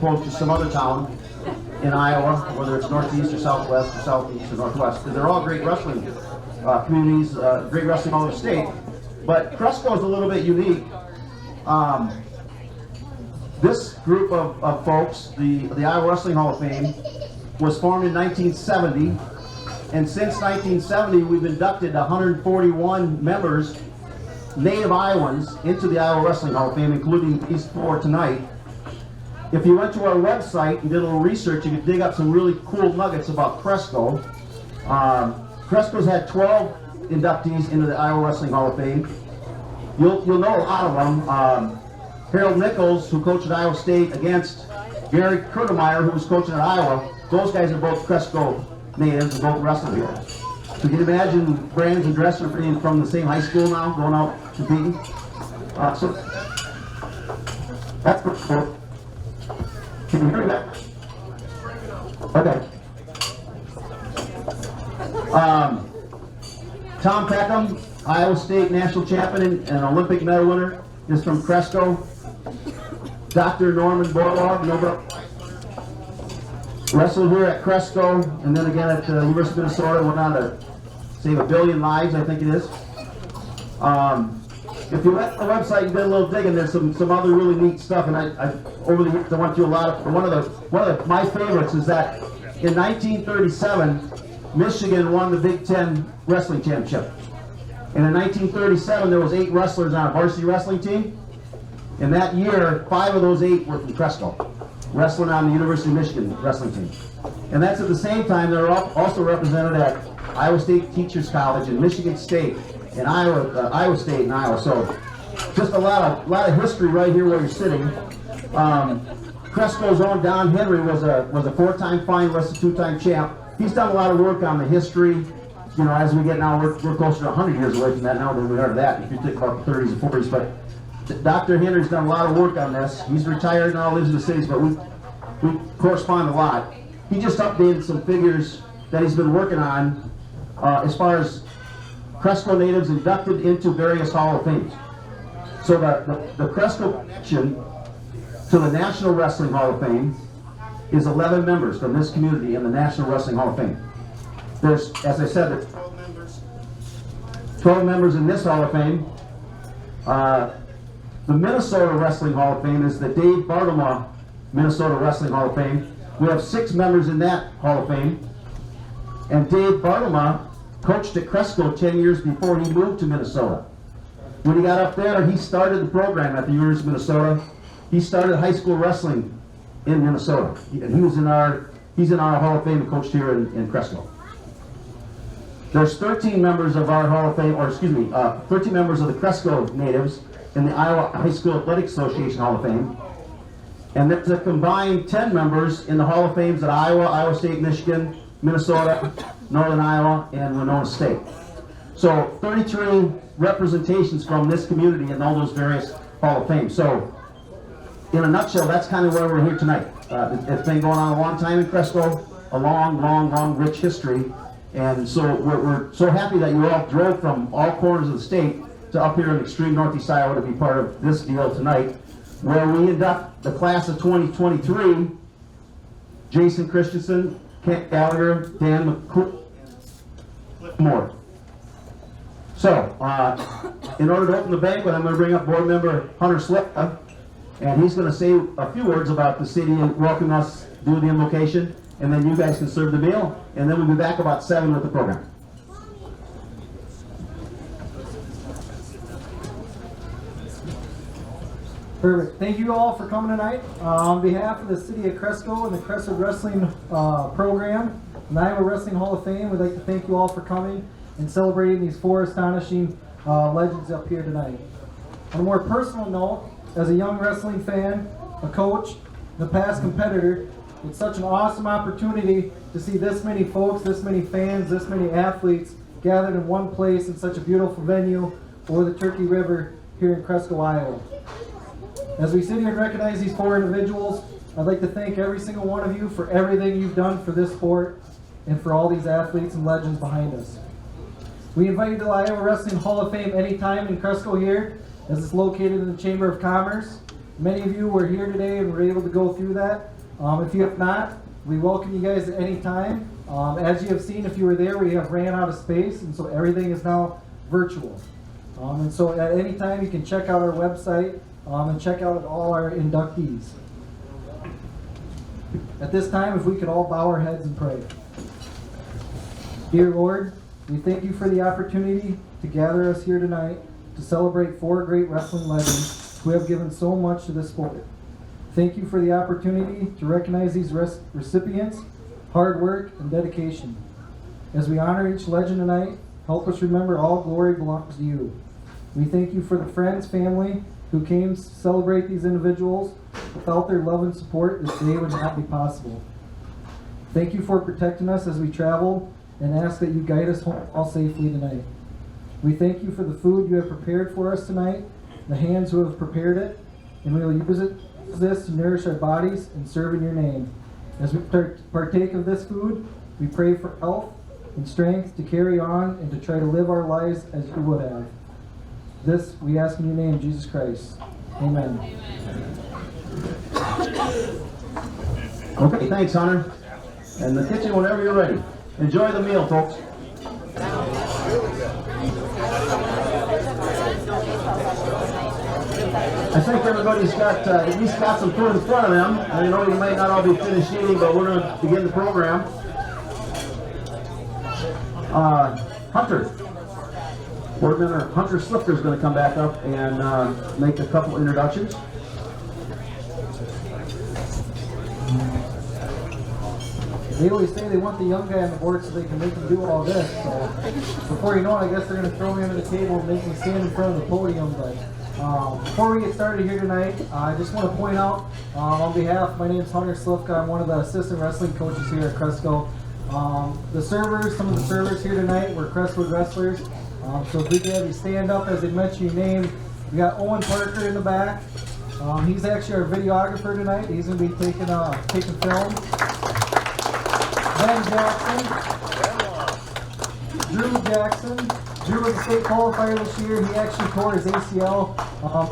opposed to some other town in Iowa, whether it's northeast or southwest or southeast or northwest, because they're all great wrestling communities, great wrestling all over the state. But Cresco is a little bit unique. This group of folks, the Iowa Wrestling Hall of Fame, was formed in 1970, and since 1970 we've inducted 141 members, native Iowans, into the Iowa Wrestling Hall of Fame, including these four tonight. If you went to our website and did a little research, you could dig up some really cool nuggets about Cresco. Cresco's had 12 inductees into the Iowa Wrestling Hall of Fame. You'll know a lot of them. Harold Nichols, who coached at Iowa State against Gary Kurtemeyer, who was coaching at Iowa. Those guys are both Cresco natives and both wrestled here. So you can imagine Brands and Dresser being from the same high school now, going out competing. So that's pretty cool. Can you hear that? Okay. Tom Peckham, Iowa State national champion and Olympic medal winner, is from Cresco. Dr. Norman Borlaug, Nobel wrestled here at Cresco, and then again at the University of Minnesota, went on to save 1 billion lives, I think it is. If you went to the website and did a little digging, there's some other really neat stuff, and I over the years I went through a lot of. One of my favorites is that in 1937, Michigan won the Big Ten wrestling championship, and in 1937 there was 8 wrestlers on a varsity wrestling team, and that year 5 of those 8 were from Cresco, wrestling on the University of Michigan wrestling team, and that's at the same time they're also represented at Iowa State Teachers College and Michigan State. In Iowa State and Iowa, so just a lot of history right here where you're sitting. Cresco's own Don Henry was a 4-time finalist, a 2-time champ. He's done a lot of work on the history. You know, as we get now, we're closer to 100 years away from that now than we are to that. If you think about the 30s and 40s, but Dr. Henry's done a lot of work on this. He's retired now, lives in the cities, but we correspond a lot. He just updated some figures that he's been working on as far as Cresco natives inducted into various Hall of Fames. So the Cresco connection to the National Wrestling Hall of Fame is 11 members from this community in the National Wrestling Hall of Fame. There's, as I said, there's 12 members in this Hall of Fame. The Minnesota Wrestling Hall of Fame is the Dave Bartolma Minnesota Wrestling Hall of Fame. We have 6 members in that Hall of Fame. And Dave Bartolma coached at Cresco 10 years before he moved to Minnesota. When he got up there, he started the program at the University of Minnesota. He started high school wrestling in Minnesota. He's in our Hall of Fame and coached here in Cresco. There's 13 members of our Hall of Fame, 13 members of the Cresco natives in the Iowa High School Athletic Association Hall of Fame. And there's a combined 10 members in the Hall of Fames at Iowa, Iowa State, Michigan, Minnesota, Northern Iowa, and Winona State. So 33 representations from this community in all those various Hall of Fame. So in a nutshell, that's kind of where we're here tonight. It's been going on a long time in Cresco, a long, rich history. And so we're so happy that you all drove from all corners of the state to up here in extreme northeast Iowa to be part of this deal tonight, where we induct the class of 2023, Jason Christenson, Kent Gallagher, Diane McCool, and more. So, in order to open the banquet, I'm going to bring up board member Hunter Slipka, and he's going to say a few words about the city and welcome us, do the invocation, and then you guys can serve the meal, and then we'll be back about 7 with the program. Perfect. Thank you all for coming tonight. On behalf of the City of Cresco and the Cresco Wrestling Program and the Iowa Wrestling Hall of Fame, we'd like to thank you all for coming and celebrating these 4 astonishing legends up here tonight. On a more personal note, as a young wrestling fan, a coach, and a past competitor, it's such an awesome opportunity to see this many folks, this many fans, this many athletes gathered in one place in such a beautiful venue over the Turkey River here in Cresco, Iowa. As we sit here and recognize these 4 individuals, I'd like to thank every single one of you for everything you've done for this sport and for all these athletes and legends behind us. We invite you to the Iowa Wrestling Hall of Fame anytime in Cresco here, as it's located in the Chamber of Commerce. Many of you were here today and were able to go through that. If you have not, we welcome you guys at any time. As you have seen, if you were there, we have ran out of space, and so everything is now virtual. And so at any time, you can check out our website and check out all our inductees. At this time, if we could all bow our heads and pray. Dear Lord, we thank you for the opportunity to gather us here tonight to celebrate 4 great wrestling legends who have given so much to this sport. Thank you for the opportunity to recognize these recipients' hard work and dedication. As we honor each legend tonight, help us remember all glory belongs to you. We thank you for the friends, family who came to celebrate these individuals. Without their love and support, this day would not be possible. Thank you for protecting us as we travel and ask that you guide us home all safely tonight. We thank you for the food you have prepared for us tonight, the hands who have prepared it, and we will use this to nourish our bodies and serve in your name. As we partake of this food, we pray for health and strength to carry on and to try to live our lives as you would have. This we ask in your name, Jesus Christ. Amen. Okay, thanks, Hunter. And the kitchen whenever you're ready. Enjoy the meal, folks. I think everybody's got at least got some food in front of them. I know you might not all be finished eating, but we're going to begin the program. Hunter. Board member Hunter Slifter is going to come back up and make a couple introductions. They always say they want the young guy on the board so they can make him do all this. So before you know it, I guess they're going to throw me under the table and make me stand in front of the podium. But before we get started here tonight, I just want to point out on behalf, my name is Hunter Slifka. I'm one of the assistant wrestling coaches here at Cresco. The servers, some of the servers here tonight were Cresco wrestlers. So if we can have you stand up as they mention your name. We got Owen Parker in the back. He's actually our videographer tonight. He's going to be taking film. Ben Jackson. Drew Jackson. Drew was a state qualifier this year. He actually tore his ACL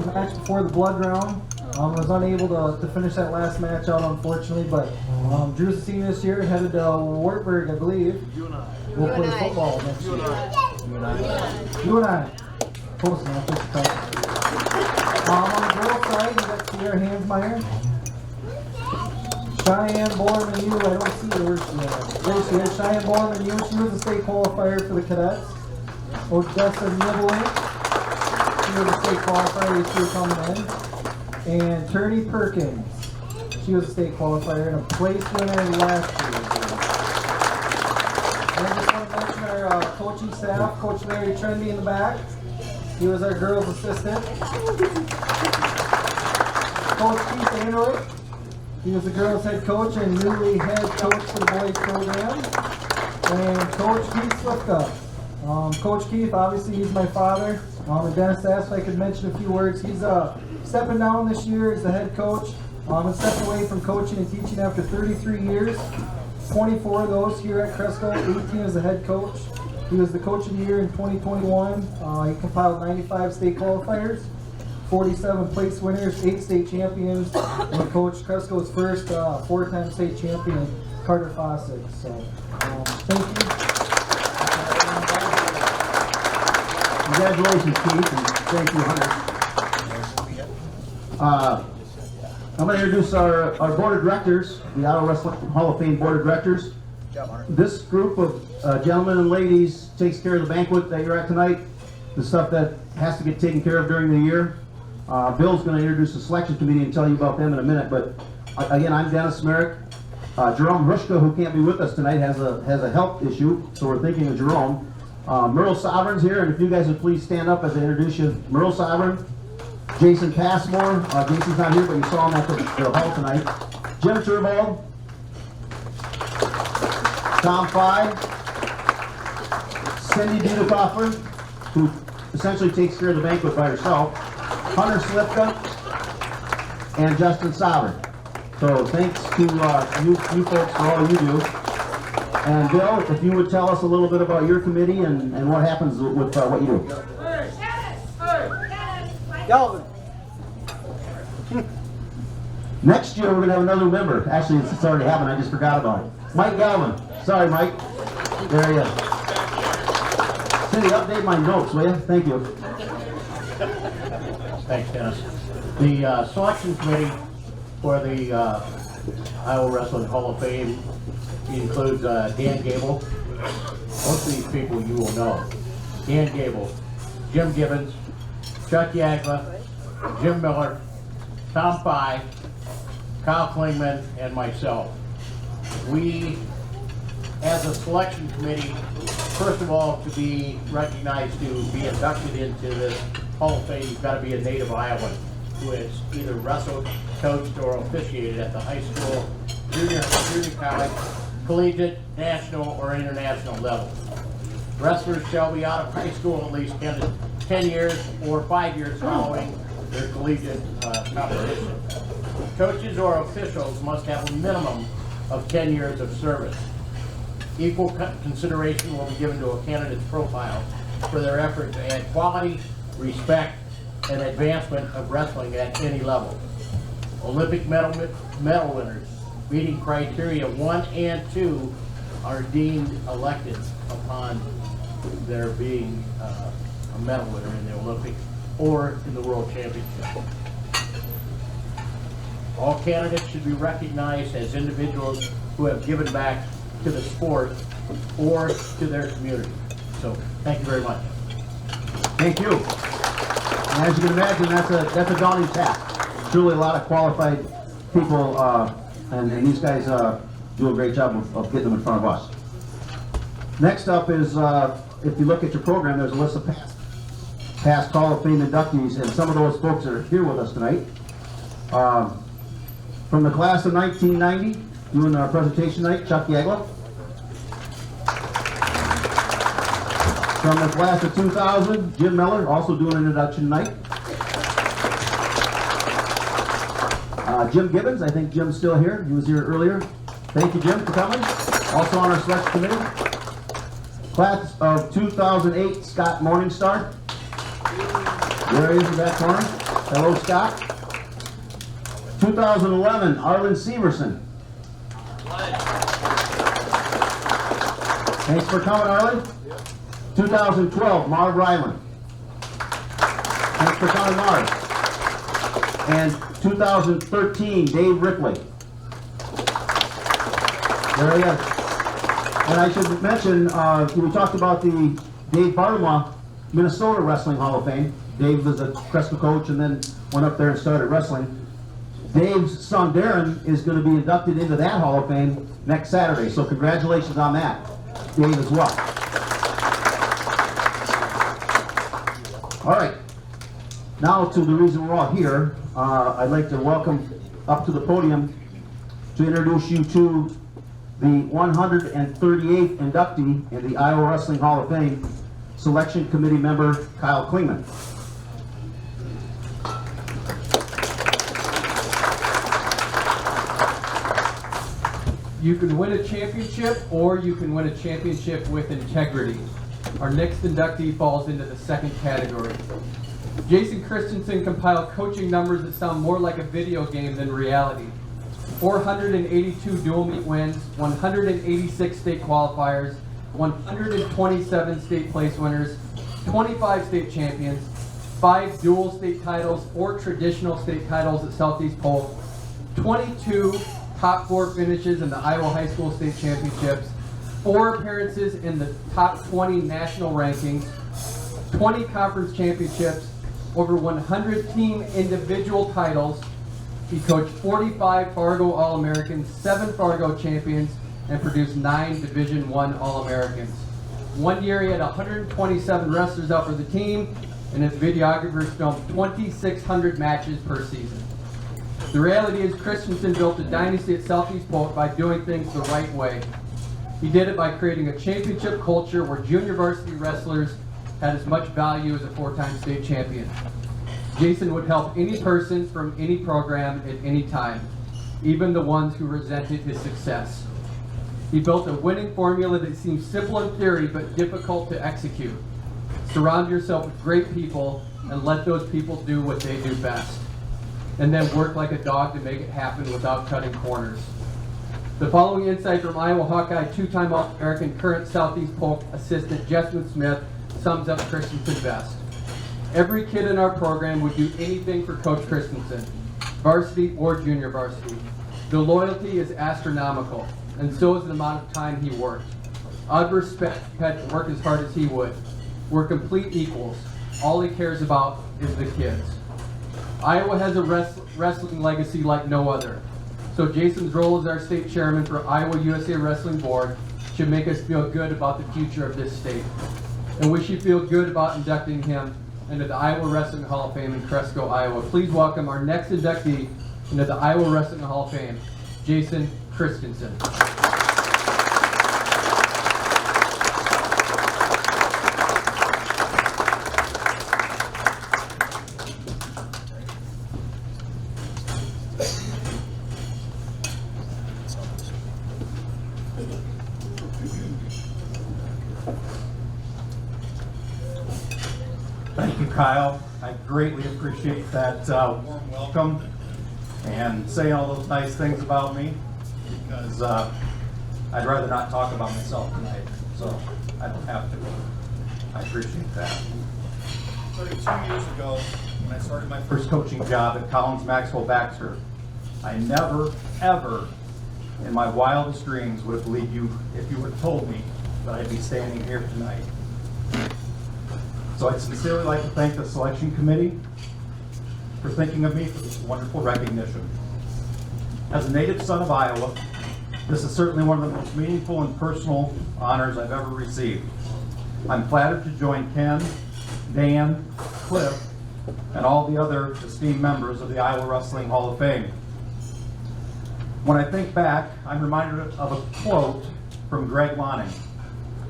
the match before the blood round. Was unable to finish that last match out, unfortunately, but Drew's a senior this year, headed to Wartburg, I believe. We'll play football next year. You and I. Close enough. On the girls' side, we got Sierra Hansmeyer. Cheyenne Borman, I don't see her. There she is. Cheyenne Borman, she was a state qualifier for the cadets. Odessa Nibbling, she was a state qualifier this year coming in. And Turney Perkins, she was a state qualifier and a place winner last year. And I just want to mention our coaching staff, Coach Larry Trendy in the back. He was our girls' assistant. Coach Keith Android, he was the girls' head coach and newly head coach for the boys program. And Coach Keith Slifka. Coach Keith, obviously he's my father. And Dennis asked if I could mention a few words. He's stepping down this year as the head coach and stepping away from coaching and teaching after 33 years. 24 of those here at Cresco, 18 as the head coach. He was the coach of the year in 2021. He compiled 95 state qualifiers, 47 place winners, 8 state champions, and coached Cresco's first 4-time state champion, Carter Fossick. So, thank you. Congratulations, Keith, and thank you, Hunter. I'm going to introduce our board of directors, the Iowa Wrestling Hall of Fame board of directors. This group of gentlemen and ladies takes care of the banquet that you're at tonight, the stuff that has to get taken care of during the year. Bill's going to introduce the selection committee and tell you about them in a minute, but again, I'm Dennis Merrick. Jerome Hrushka, who can't be with us tonight, has a health issue, so we're thinking of Jerome. Merle Sovereign's here, and if you guys would please stand up as I introduce you. Merle Sovereign, Jason Passmore, Jason's not here, but you saw him at the hall tonight. Jim Turbald, Tom Fye, Cindy Budekoffer, who essentially takes care of the banquet by herself, Hunter Slifka, and Justin Sovereign. So thanks to you folks for all you do. And Bill, if you would tell us a little bit about your committee and what happens with what you do. Galvin. Next year, we're gonna have another member. Actually, it's already happened, I just forgot about it. Mike Galvin. Sorry, Mike. There he is. Cindy, update my notes, will you? Thank you. Thanks, Dennis. The selection committee for the Iowa Wrestling Hall of Fame includes Dan Gable. Most of these people you will know. Dan Gable, Jim Gibbons, Chuck Yagla, Jim Miller, Tom Fye, Kyle Klingman, and myself. We, as a selection committee, first of all, to be recognized to be inducted into this Hall of Fame, you've got to be a native Iowan who has either wrestled, coached, or officiated at the high school, junior college, collegiate, national, or international level. Wrestlers shall be out of high school at least 10 years or 5 years following their collegiate competition. Coaches or officials must have a minimum of 10 years of service. Equal consideration will be given to a candidate's profile for their effort to add quality, respect, and advancement of wrestling at any level. Olympic medal winners meeting criteria 1 and 2 are deemed elected upon their being a medal winner in the Olympics or in the World Championship. All candidates should be recognized as individuals who have given back to the sport or to their community. So, thank you very much. Thank you. And as you can imagine, that's a daunting task. Truly a lot of qualified people, and these guys do a great job of getting them in front of us. Next up is, if you look at your program, there's a list of past Hall of Fame inductees, and some of those folks are here with us tonight. From the class of 1990, doing our presentation tonight, Chuck Yagla. From the class of 2000, Jim Miller, also doing an induction tonight. Jim Gibbons, I think Jim's still here. He was here earlier. Thank you, Jim, for coming. Also on our selection committee. Class of 2008, Scott Morningstar. There he is in that corner. Hello, Scott. 2011, Arlen Severson. Thanks for coming, Arlen. 2012, Marv Ryland. Thanks for coming, Marv. And 2013, Dave Ripley. There he is. And I should mention, we talked about the Dave Bartema Minnesota Wrestling Hall of Fame. Dave was a Cresco coach and then went up there and started wrestling. Dave's son Darren is going to be inducted into that Hall of Fame next Saturday. So congratulations on that, Dave, as well. All right. Now to the reason we're all here, I'd like to welcome up to the podium to introduce you to the 138th inductee in the Iowa Wrestling Hall of Fame, Selection Committee member Kyle Klingman. You can win a championship, or you can win a championship with integrity. Our next inductee falls into the second category. Jason Christenson compiled coaching numbers that sound more like a video game than reality. 482 dual meet wins, 186 state qualifiers, 127 state place winners, 25 state champions, 5 dual state titles, 4 traditional state titles at Southeast Polk, 22 top 4 finishes in the Iowa High School State Championships, 4 appearances in the top 20 national rankings, 20 conference championships, over 100 team individual titles. He coached 45 Fargo All-Americans, 7 Fargo champions, and produced 9 Division I All-Americans. One year he had 127 wrestlers out for the team, and his videographers filmed 2,600 matches per season. The reality is Christenson built a dynasty at Southeast Polk by doing things the right way. He did it by creating a championship culture where junior varsity wrestlers had as much value as a 4-time state champion. Jason would help any person from any program at any time, even the ones who resented his success. He built a winning formula that seems simple in theory but difficult to execute. Surround yourself with great people and let those people do what they do best. and then work like a dog to make it happen without cutting corners. The following insight from Iowa Hawkeye two-time All-American current Southeast Polk assistant Jessamine Smith sums up Christenson best. Every kid in our program would do anything for Coach Christenson, varsity or junior varsity. The loyalty is astronomical, and so is the amount of time he worked. I'd respect if he had to work as hard as he would. We're complete equals. All he cares about is the kids. Iowa has a wrestling legacy like no other. So Jason's role as our state chairman for Iowa USA Wrestling Board should make us feel good about the future of this state. And we should feel good about inducting him into the Iowa Wrestling Hall of Fame in Cresco, Iowa. Please welcome our next inductee into the Iowa Wrestling Hall of Fame, Jason Christenson. Thank you, Kyle. I greatly appreciate that warm welcome and saying all those nice things about me, because I'd rather not talk about myself tonight, so I don't have to. I appreciate that. 32 years ago, when I started my first coaching job at Collins Maxwell Baxter, I never, ever in my wildest dreams would have believed you if you would have told me that I'd be standing here tonight. So I'd sincerely like to thank the selection committee for thinking of me for this wonderful recognition. As a native son of Iowa, this is certainly one of the most meaningful and personal honors I've ever received. I'm flattered to join Ken, Dan, Cliff, and all the other esteemed members of the Iowa Wrestling Hall of Fame. When I think back, I'm reminded of a quote from Greg Lonning,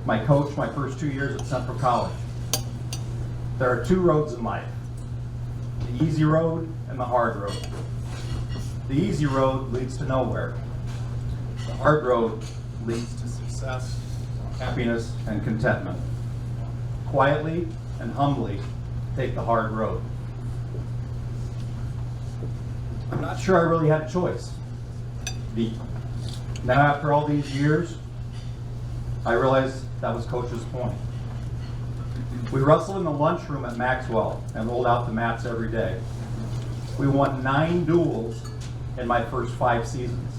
my coach my first 2 years at Central College. There are two roads in life, the easy road and the hard road. The easy road leads to nowhere. The hard road leads to success, happiness, and contentment. Quietly and humbly take the hard road. I'm not sure I really had a choice. Now after all these years, I realize that was Coach's point. We wrestled in the lunchroom at Maxwell and rolled out the mats every day. We won 9 duels in my first 5 seasons.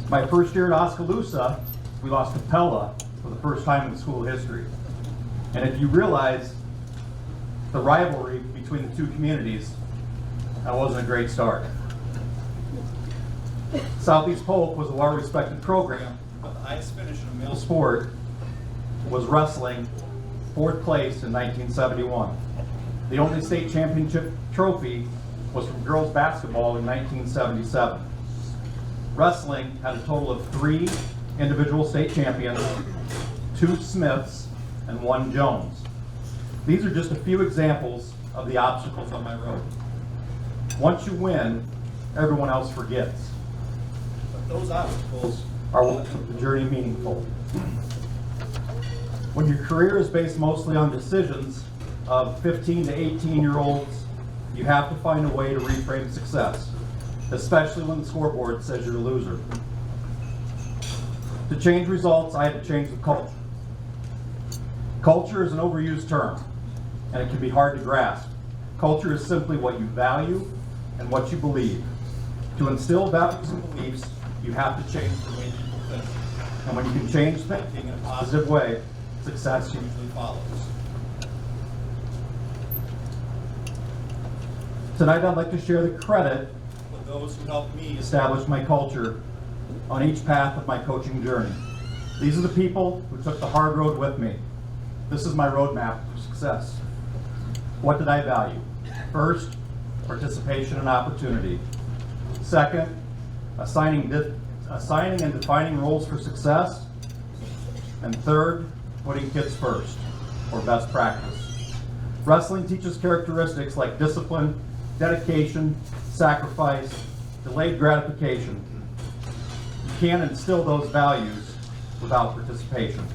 My first year at Oskaloosa, we lost to Pella for the first time in school history. And if you realize the rivalry between the two communities, that wasn't a great start. Southeast Polk was a well-respected program, but the highest finish in a male sport was wrestling, 4th place in 1971. The only state championship trophy was from girls basketball in 1977. Wrestling had a total of 3 individual state champions, 2 Smiths, and 1 Jones. These are just a few examples of the obstacles on my road. Once you win, everyone else forgets. But those obstacles are what make the journey meaningful. When your career is based mostly on decisions of 15 to 18-year-olds, you have to find a way to reframe success, especially when the scoreboard says you're a loser. To change results, I had to change the culture. Culture is an overused term, and it can be hard to grasp. Culture is simply what you value and what you believe. To instill values and beliefs, you have to change the way people think. And when you can change thinking in a positive way, success usually follows. Tonight I'd like to share the credit with those who helped me establish my culture on each path of my coaching journey. These are the people who took the hard road with me. This is my roadmap for success. What did I value? First, participation and opportunity. Second, assigning and defining roles for success. And third, putting kids first, or best practice. Wrestling teaches characteristics like discipline, dedication, sacrifice, delayed gratification. You can't instill those values without participation.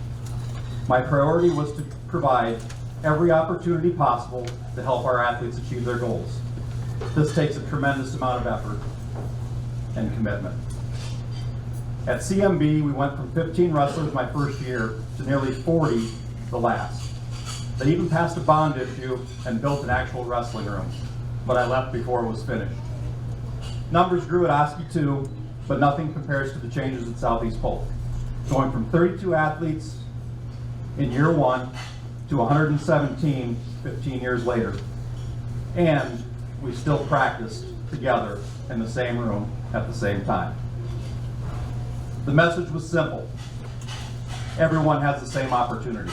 My priority was to provide every opportunity possible to help our athletes achieve their goals. This takes a tremendous amount of effort and commitment. At CMB, we went from 15 wrestlers my first year to nearly 40 the last. They even passed a bond issue and built an actual wrestling room, but I left before it was finished. Numbers grew at Oski too, but nothing compares to the changes at Southeast Polk. Going from 32 athletes in year one to 117 15 years later. And we still practiced together in the same room at the same time. The message was simple. Everyone has the same opportunity.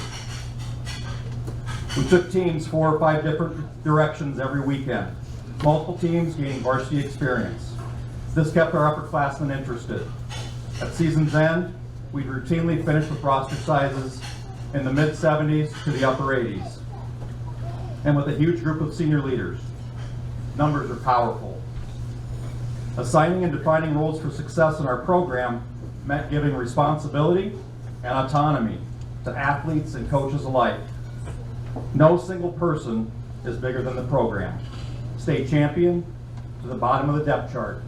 We took teams 4 or 5 different directions every weekend. Multiple teams gaining varsity experience. This kept our upperclassmen interested. At season's end, we'd routinely finish with roster sizes in the mid-70s to the upper 80s. And with a huge group of senior leaders. Numbers are powerful. Assigning and defining roles for success in our program meant giving responsibility and autonomy to athletes and coaches alike. No single person is bigger than the program. State champion to the bottom of the depth chart.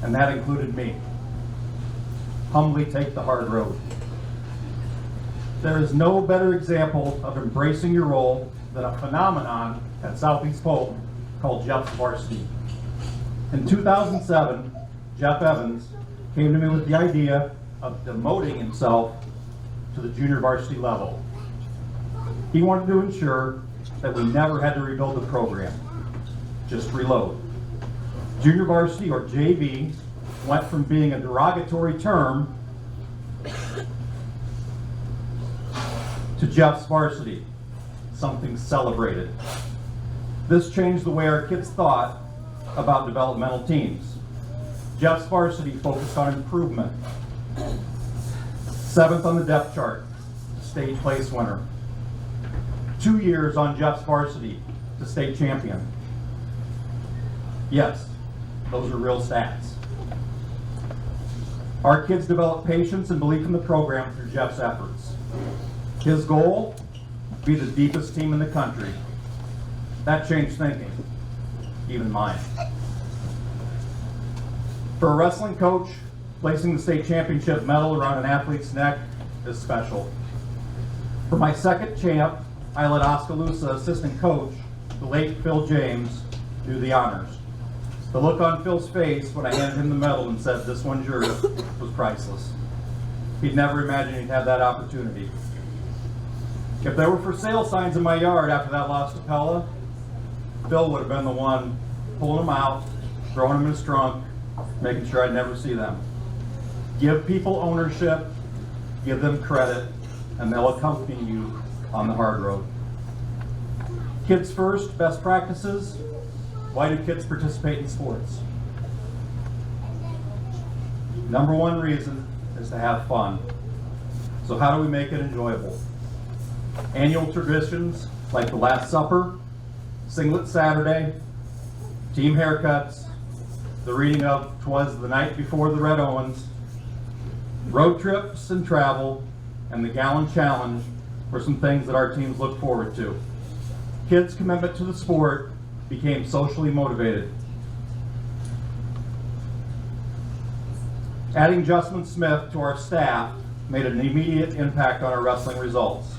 And that included me. Humbly take the hard road. There is no better example of embracing your role than a phenomenon at Southeast Polk called Jeff's Varsity. In 2007, Jeff Evans came to me with the idea of demoting himself to the junior varsity level. He wanted to ensure that we never had to rebuild the program, just reload. Junior varsity, or JV, went from being a derogatory term to Jeff's Varsity, something celebrated. This changed the way our kids thought about developmental teams. Jeff's Varsity focused on improvement. 7th on the depth chart, state place winner. 2 years on Jeff's Varsity to state champion. Yes, those are real stats. Our kids developed patience and belief in the program through Jeff's efforts. His goal, be the deepest team in the country. That changed thinking, even mine. For a wrestling coach, placing the state championship medal around an athlete's neck is special. For my second champ, I let Oskaloosa assistant coach, the late Phil James, do the honors. The look on Phil's face when I handed him the medal and said, "This one's yours," was priceless. He'd never imagined he'd have that opportunity. If there were for sale signs in my yard after that loss to Pella, Phil would have been the one pulling them out, throwing them in his trunk, making sure I'd never see them. Give people ownership, give them credit, and they'll accompany you on the hard road. Kids first, best practices. Why do kids participate in sports? Number one reason is to have fun. So how do we make it enjoyable? Annual traditions like the Last Supper, Singlet Saturday, team haircuts, the reading of "'Twas the Night Before the Red Owens," road trips and travel, and the Gallon Challenge were some things that our teams look forward to. Kids' commitment to the sport became socially motivated. Adding Justin Smith to our staff made an immediate impact on our wrestling results,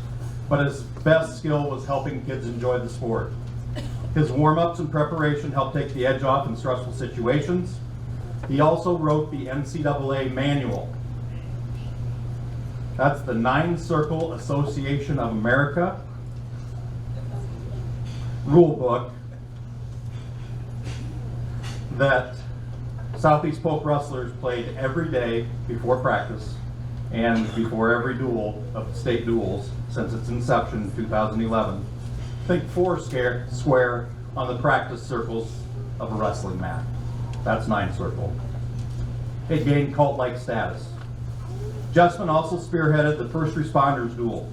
but his best skill was helping kids enjoy the sport. His warm-ups and preparation helped take the edge off in stressful situations. He also wrote the NCAA manual. That's the Nine Circle Association of America rule book that Southeast Polk wrestlers played every day before practice and before every duel of state duels since its inception in 2011. Think square on the practice circles of a wrestling mat. That's Nine Circle. It gained cult-like status. Justin also spearheaded the first responders duel,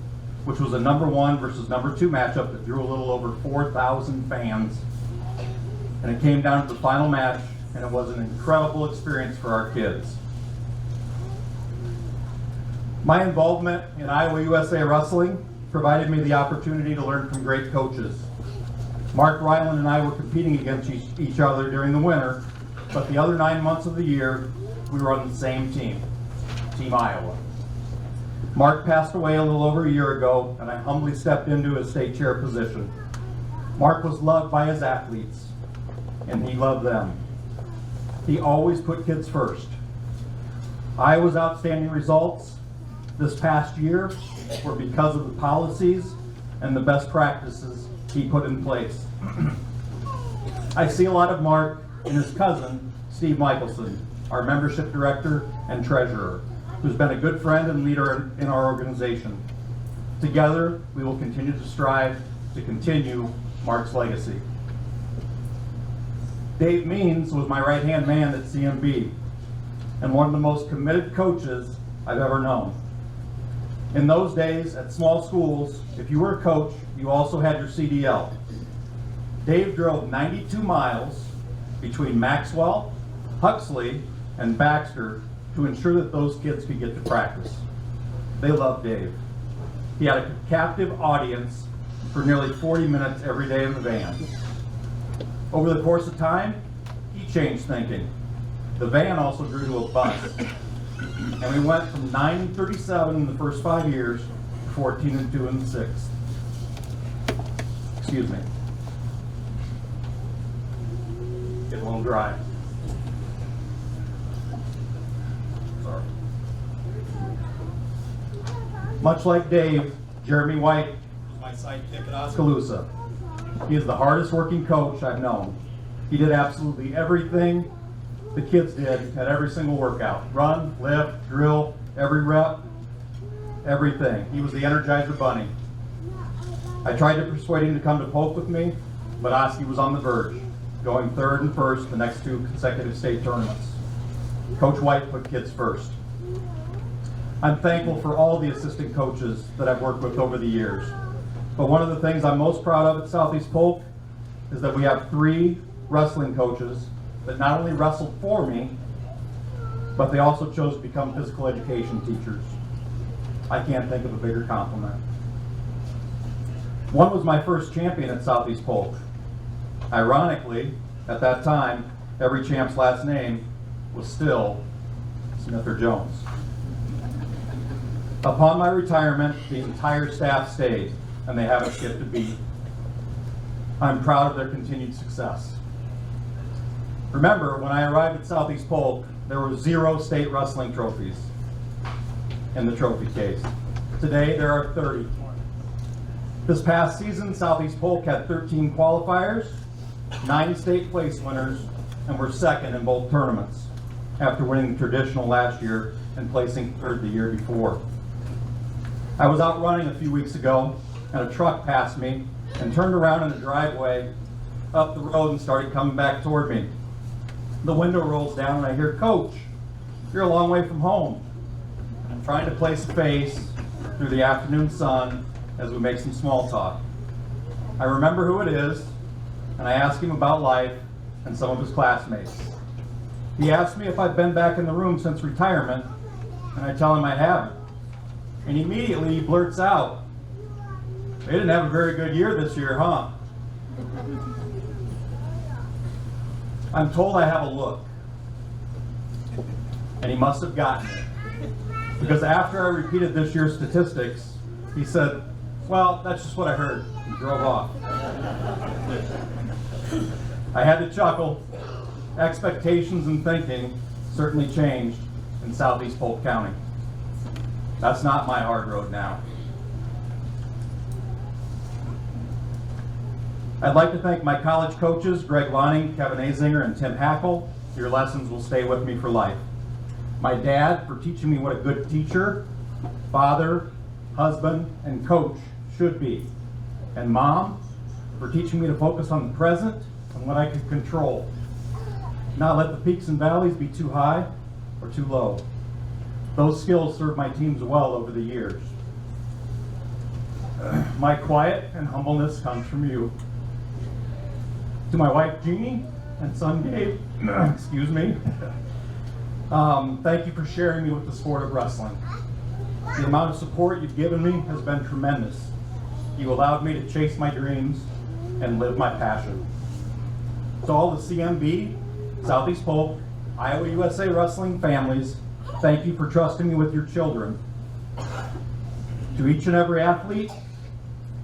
which was a #1 versus #2 matchup that drew a little over 4,000 fans. And it came down to the final match, and it was an incredible experience for our kids. My involvement in Iowa USA Wrestling provided me the opportunity to learn from great coaches. Mark Ryland and I were competing against each other during the winter, but the other 9 months of the year, we were on the same team, Team Iowa. Mark passed away a little over a year ago, and I humbly stepped into his state chair position. Mark was loved by his athletes, and he loved them. He always put kids first. Iowa's outstanding results this past year were because of the policies and the best practices he put in place. I see a lot of Mark in his cousin, Steve Michelson, our membership director and treasurer, who's been a good friend and leader in our organization. Together, we will continue to strive to continue Mark's legacy. Dave Means was my right-hand man at CMB and one of the most committed coaches I've ever known. In those days, at small schools, if you were a coach, you also had your CDL. Dave drove 92 miles between Maxwell, Huxley, and Baxter to ensure that those kids could get to practice. They loved Dave. He had a captive audience for nearly 40 minutes every day in the van. Over the course of time, he changed thinking. The van also grew to a bus. And we went from 9 and 37 in the first 5 years to 14 and 2 in the 6th. Excuse me. Get a little dry. Sorry. Much like Dave, Jeremy White was my sidekick at Oskaloosa. He is the hardest working coach I've known. He did absolutely everything the kids did at every single workout. Run, lift, drill, every rep, everything. He was the Energizer Bunny. I tried to persuade him to come to Polk with me, but Oski was on the verge, going 3rd and 1st the next 2 consecutive state tournaments. Coach White put kids first. I'm thankful for all the assistant coaches that I've worked with over the years. But one of the things I'm most proud of at Southeast Polk is that we have 3 wrestling coaches that not only wrestled for me, but they also chose to become physical education teachers. I can't think of a bigger compliment. One was my first champion at Southeast Polk. Ironically, at that time, every champ's last name was still Smith or Jones. Upon my retirement, the entire staff stayed, and they haven't skipped a beat. I'm proud of their continued success. Remember, when I arrived at Southeast Polk, there were 0 state wrestling trophies in the trophy case. Today, there are 30. This past season, Southeast Polk had 13 qualifiers, 9 state place winners, and were 2nd in both tournaments, after winning the traditional last year and placing 3rd the year before. I was out running a few weeks ago, and a truck passed me and turned around in the driveway up the road and started coming back toward me. The window rolls down and I hear, "Coach, you're a long way from home." I'm trying to place a face through the afternoon sun as we make some small talk. I remember who it is, and I ask him about life and some of his classmates. He asks me if I've been back in the room since retirement, and I tell him I haven't. And immediately he blurts out, "They didn't have a very good year this year, huh?" I'm told I have a look, and he must have gotten it. Because after I repeated this year's statistics, he said, "Well, that's just what I heard," and drove off. I had to chuckle. Expectations and thinking certainly changed in Southeast Polk County. That's not my hard road now. I'd like to thank my college coaches, Greg Lonning, Kevin Azinger, and Tim Hackle. Your lessons will stay with me for life. My dad for teaching me what a good teacher, father, husband, and coach should be. And Mom for teaching me to focus on the present and what I could control. Not let the peaks and valleys be too high or too low. Those skills served my teams well over the years. My quiet and humbleness comes from you. To my wife Jeannie and son Gabe, excuse me, thank you for sharing me with the sport of wrestling. The amount of support you've given me has been tremendous. You allowed me to chase my dreams, and live my passion. To all the CMB, Southeast Polk, Iowa USA Wrestling families, thank you for trusting me with your children. To each and every athlete,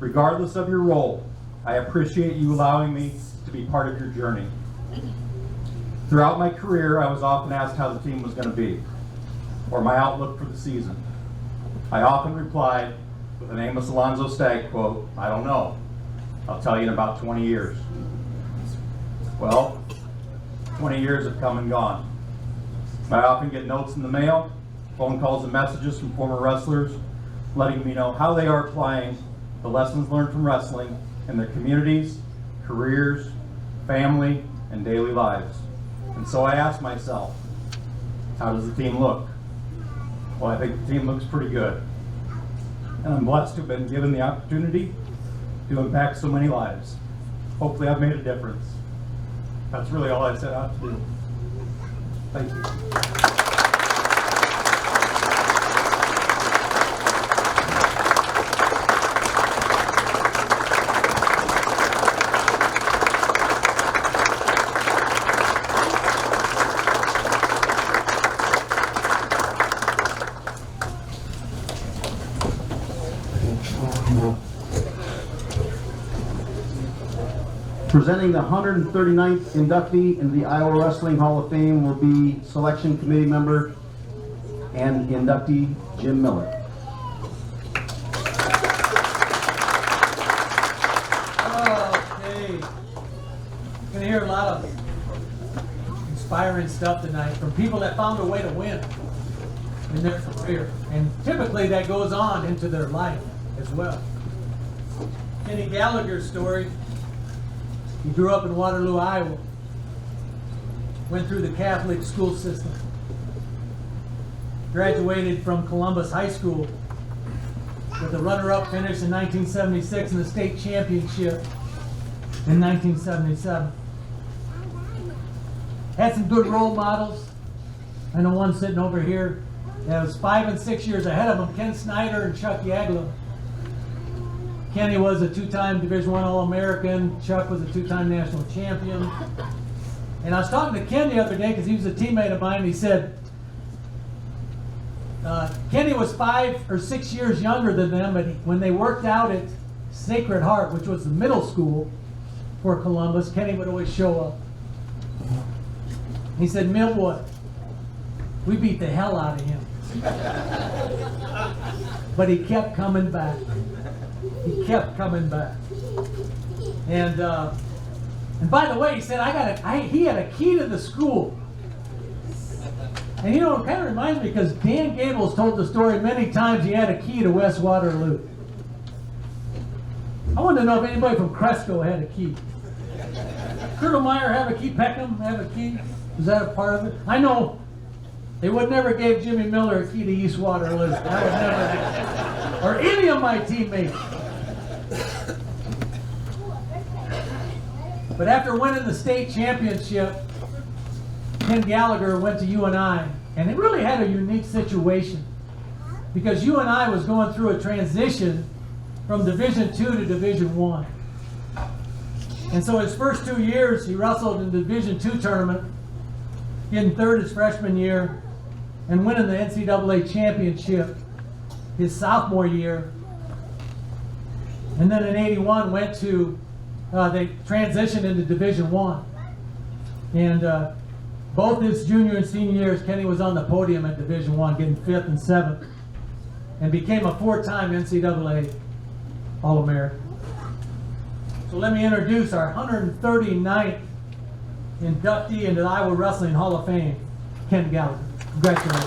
regardless of your role, I appreciate you allowing me to be part of your journey. Throughout my career, I was often asked how the team was going to be, or my outlook for the season. I often replied with an Amos Alonzo Stagg quote, "I don't know. I'll tell you in about 20 years. Well, 20 years have come and gone. I often get notes in the mail, phone calls and messages from former wrestlers letting me know how they are applying the lessons learned from wrestling in their communities, careers, family, and daily lives. And so I asked myself, how does the team look? Well, I think the team looks pretty good. And I'm blessed to have been given the opportunity to impact so many lives. Hopefully I've made a difference. That's really all I set out to do. Thank you. Presenting the 139th inductee into the Iowa Wrestling Hall of Fame will be selection committee member and inductee Jim Miller. Okay. Gonna hear a lot of inspiring stuff tonight from people that found a way to win in their career. And typically that goes on into their life as well. Kenny Gallagher's story. He grew up in Waterloo, Iowa. Went through the Catholic school system. Graduated from Columbus High School with a runner-up finish in 1976 and the state championship in 1977. Had some good role models. I know one sitting over here that was 5 and 6 years ahead of him, Ken Snyder and Chuck Yagler. Kenny was a two-time Division I All-American. Chuck was a two-time national champion. And I was talking to Ken the other day because he was a teammate of mine. He said, Kenny was 5 or 6 years younger than them, but when they worked out at Sacred Heart, which was the middle school for Columbus, Kenny would always show up. He said, Millwood, we beat the hell out of him. But he kept coming back. He kept coming back. And by the way, he said, he had a key to the school. And you know, it kind of reminds me because Dan Gable's told the story many times he had a key to West Waterloo. I want to know if anybody from Cresco had a key. Colonel Meyer have a key? Peckham have a key? Was that a part of it? I know they would never give Jimmy Miller a key to East Waterloo. That would never happen. Or any of my teammates. But after winning the state championship, Ken Gallagher went to UNI, and it really had a unique situation because UNI was going through a transition from Division II to Division I. And so his first 2 years, he wrestled in the Division II tournament, getting third his freshman year, and winning the NCAA championship his sophomore year. And then in '81 went to, they transitioned into Division I. And both his junior and senior years, Kenny was on the podium at Division I, getting 5th and 7th, and became a 4-time NCAA All-American. So let me introduce our 139th inductee into the Iowa Wrestling Hall of Fame, Ken Gallagher. Congratulations.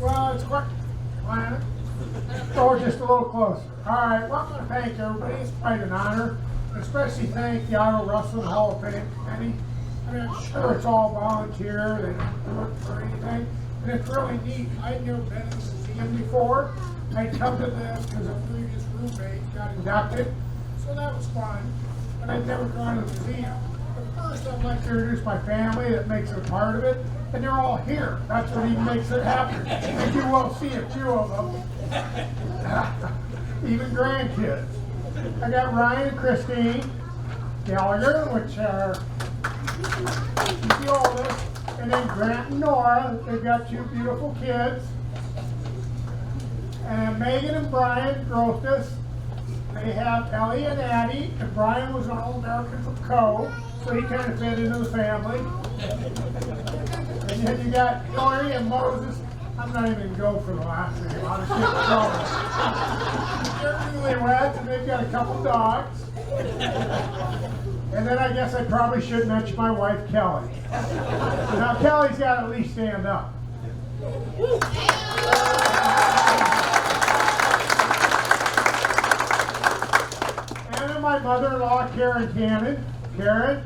Well, it's quick. Oh, just a little closer. All right, well, I want to thank everybody. It's quite an honor. Especially thank the Iowa Wrestling Hall of Fame committee. I mean, I'm sure it's all volunteer. They don't do it for anything. And it's really neat. I'd never been in the museum before. I'd come to this because a previous roommate got inducted. So that was fun. but I've never gone to the museum. But first, I'd like to introduce my family that makes it a part of it, and they're all here. That's what even makes it happier. And you will see a few of them, even grandkids. I got Ryan and Christine Gallagher, which are the oldest, and then Grant and Nora. They've got 2 beautiful kids. And Megan and Brian Grothus. They have Ellie and Addie, and Brian was an All-American for Co, so he kind of fit into the family. And then you got Dory and Moses. I'm not even going to go for the last name. I'll just get going. They're newlyweds, and they've got a couple dogs. And then I guess I probably should mention my wife, Kelly. Now, Kelly's got to at least stand up. And then my mother-in-law, Karen Cannon. Karen,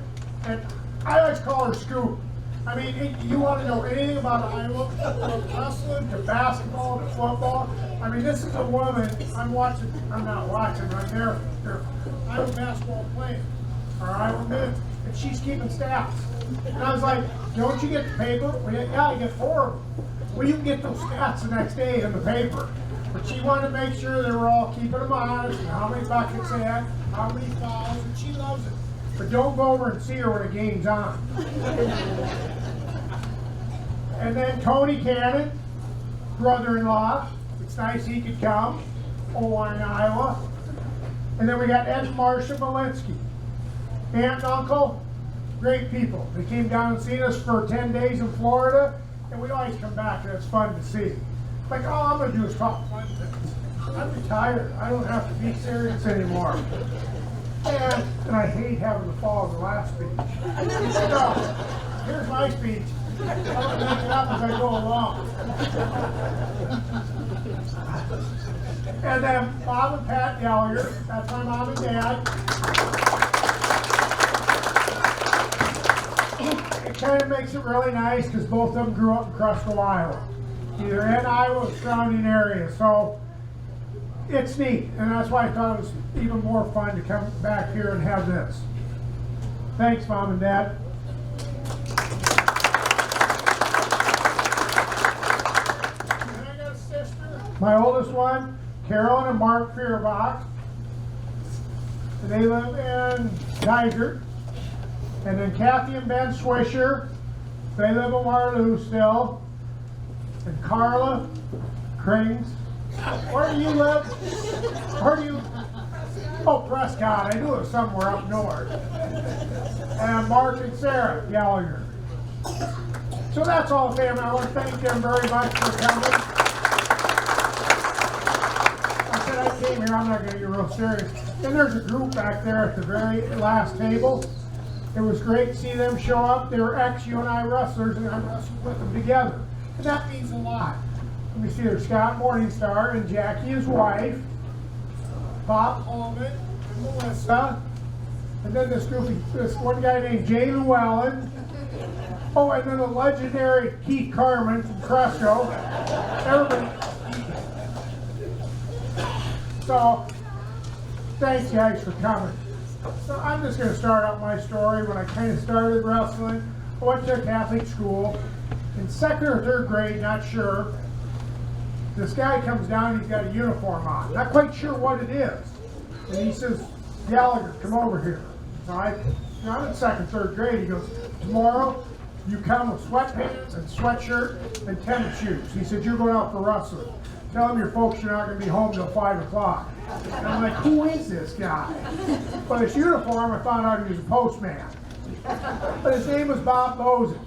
and I always call her Scoop. I mean, you want to know anything about Iowa, from wrestling to basketball to football. I mean, this is a woman, I'm not watching, right there. They're Iowa basketball playing, or Iowa men's, and she's keeping stats. And I was like, don't you get the paper? Well, yeah, I get 4 of them. Well, you can get those stats the next day in the paper. But she wanted to make sure they were all keeping them honest, and how many buckets they had, how many fouls, and she loves it. But don't go over and see her when the game's on. And then Tony Cannon, brother-in-law. It's nice he could come. Owine, Iowa. And then we got Ed and Marcia Malinsky. Aunt and uncle, great people. They came down and seen us for 10 days in Florida, and we always come back, and it's fun to see. Like, all I'm going to do is talk fun things. I'm retired. I don't have to be serious anymore. And I hate having to follow the last speech. So, here's my speech. I'm going to make it up as I go along. And then Bob and Pat Gallagher, that's my mom and dad. It kind of makes it really nice because both of them grew up in Cresco, Iowa. Either in Iowa or surrounding areas. So it's neat, and that's why I thought it was even more fun to come back here and have this. Thanks, Mom and Dad. And I got a sister, my oldest one, Carolyn and Mark Feuerbach. And they live in Geiger. And then Kathy and Ben Swisher, they live in Waterloo still. And Carla Krings. Where do you live? Where do you? Oh, Prescott. I knew it was somewhere up north. And Mark and Sarah Gallagher. So that's all, family. I want to thank them very much for coming. I said I came here. I'm not going to get real serious. And there's a group back there at the very last table. It was great to see them show up. They were ex-UNI wrestlers, and I wrestled with them together. And that means a lot. Let me see, there's Scott Morningstar and Jackie, his wife, Bob Holman, and Melissa, and then this one guy named Jay Llewellyn. Oh, and then the legendary Keith Carmen from Cresco. Everybody. So, thanks guys for coming. So I'm just going to start out my story. When I kind of started wrestling, I went to a Catholic school. In 2nd or 3rd grade, not sure, this guy comes down, he's got a uniform on. Not quite sure what it is. And he says, Gallagher, come over here. So I'm in 2nd, 3rd grade. He goes, tomorrow you come with sweatpants and sweatshirt and tennis shoes. He said, you're going out for wrestling. Tell him your folks you're not going to be home till 5 o'clock. And I'm like, who is this guy? But his uniform, I found out he was a postman. But his name was Bob Bozen.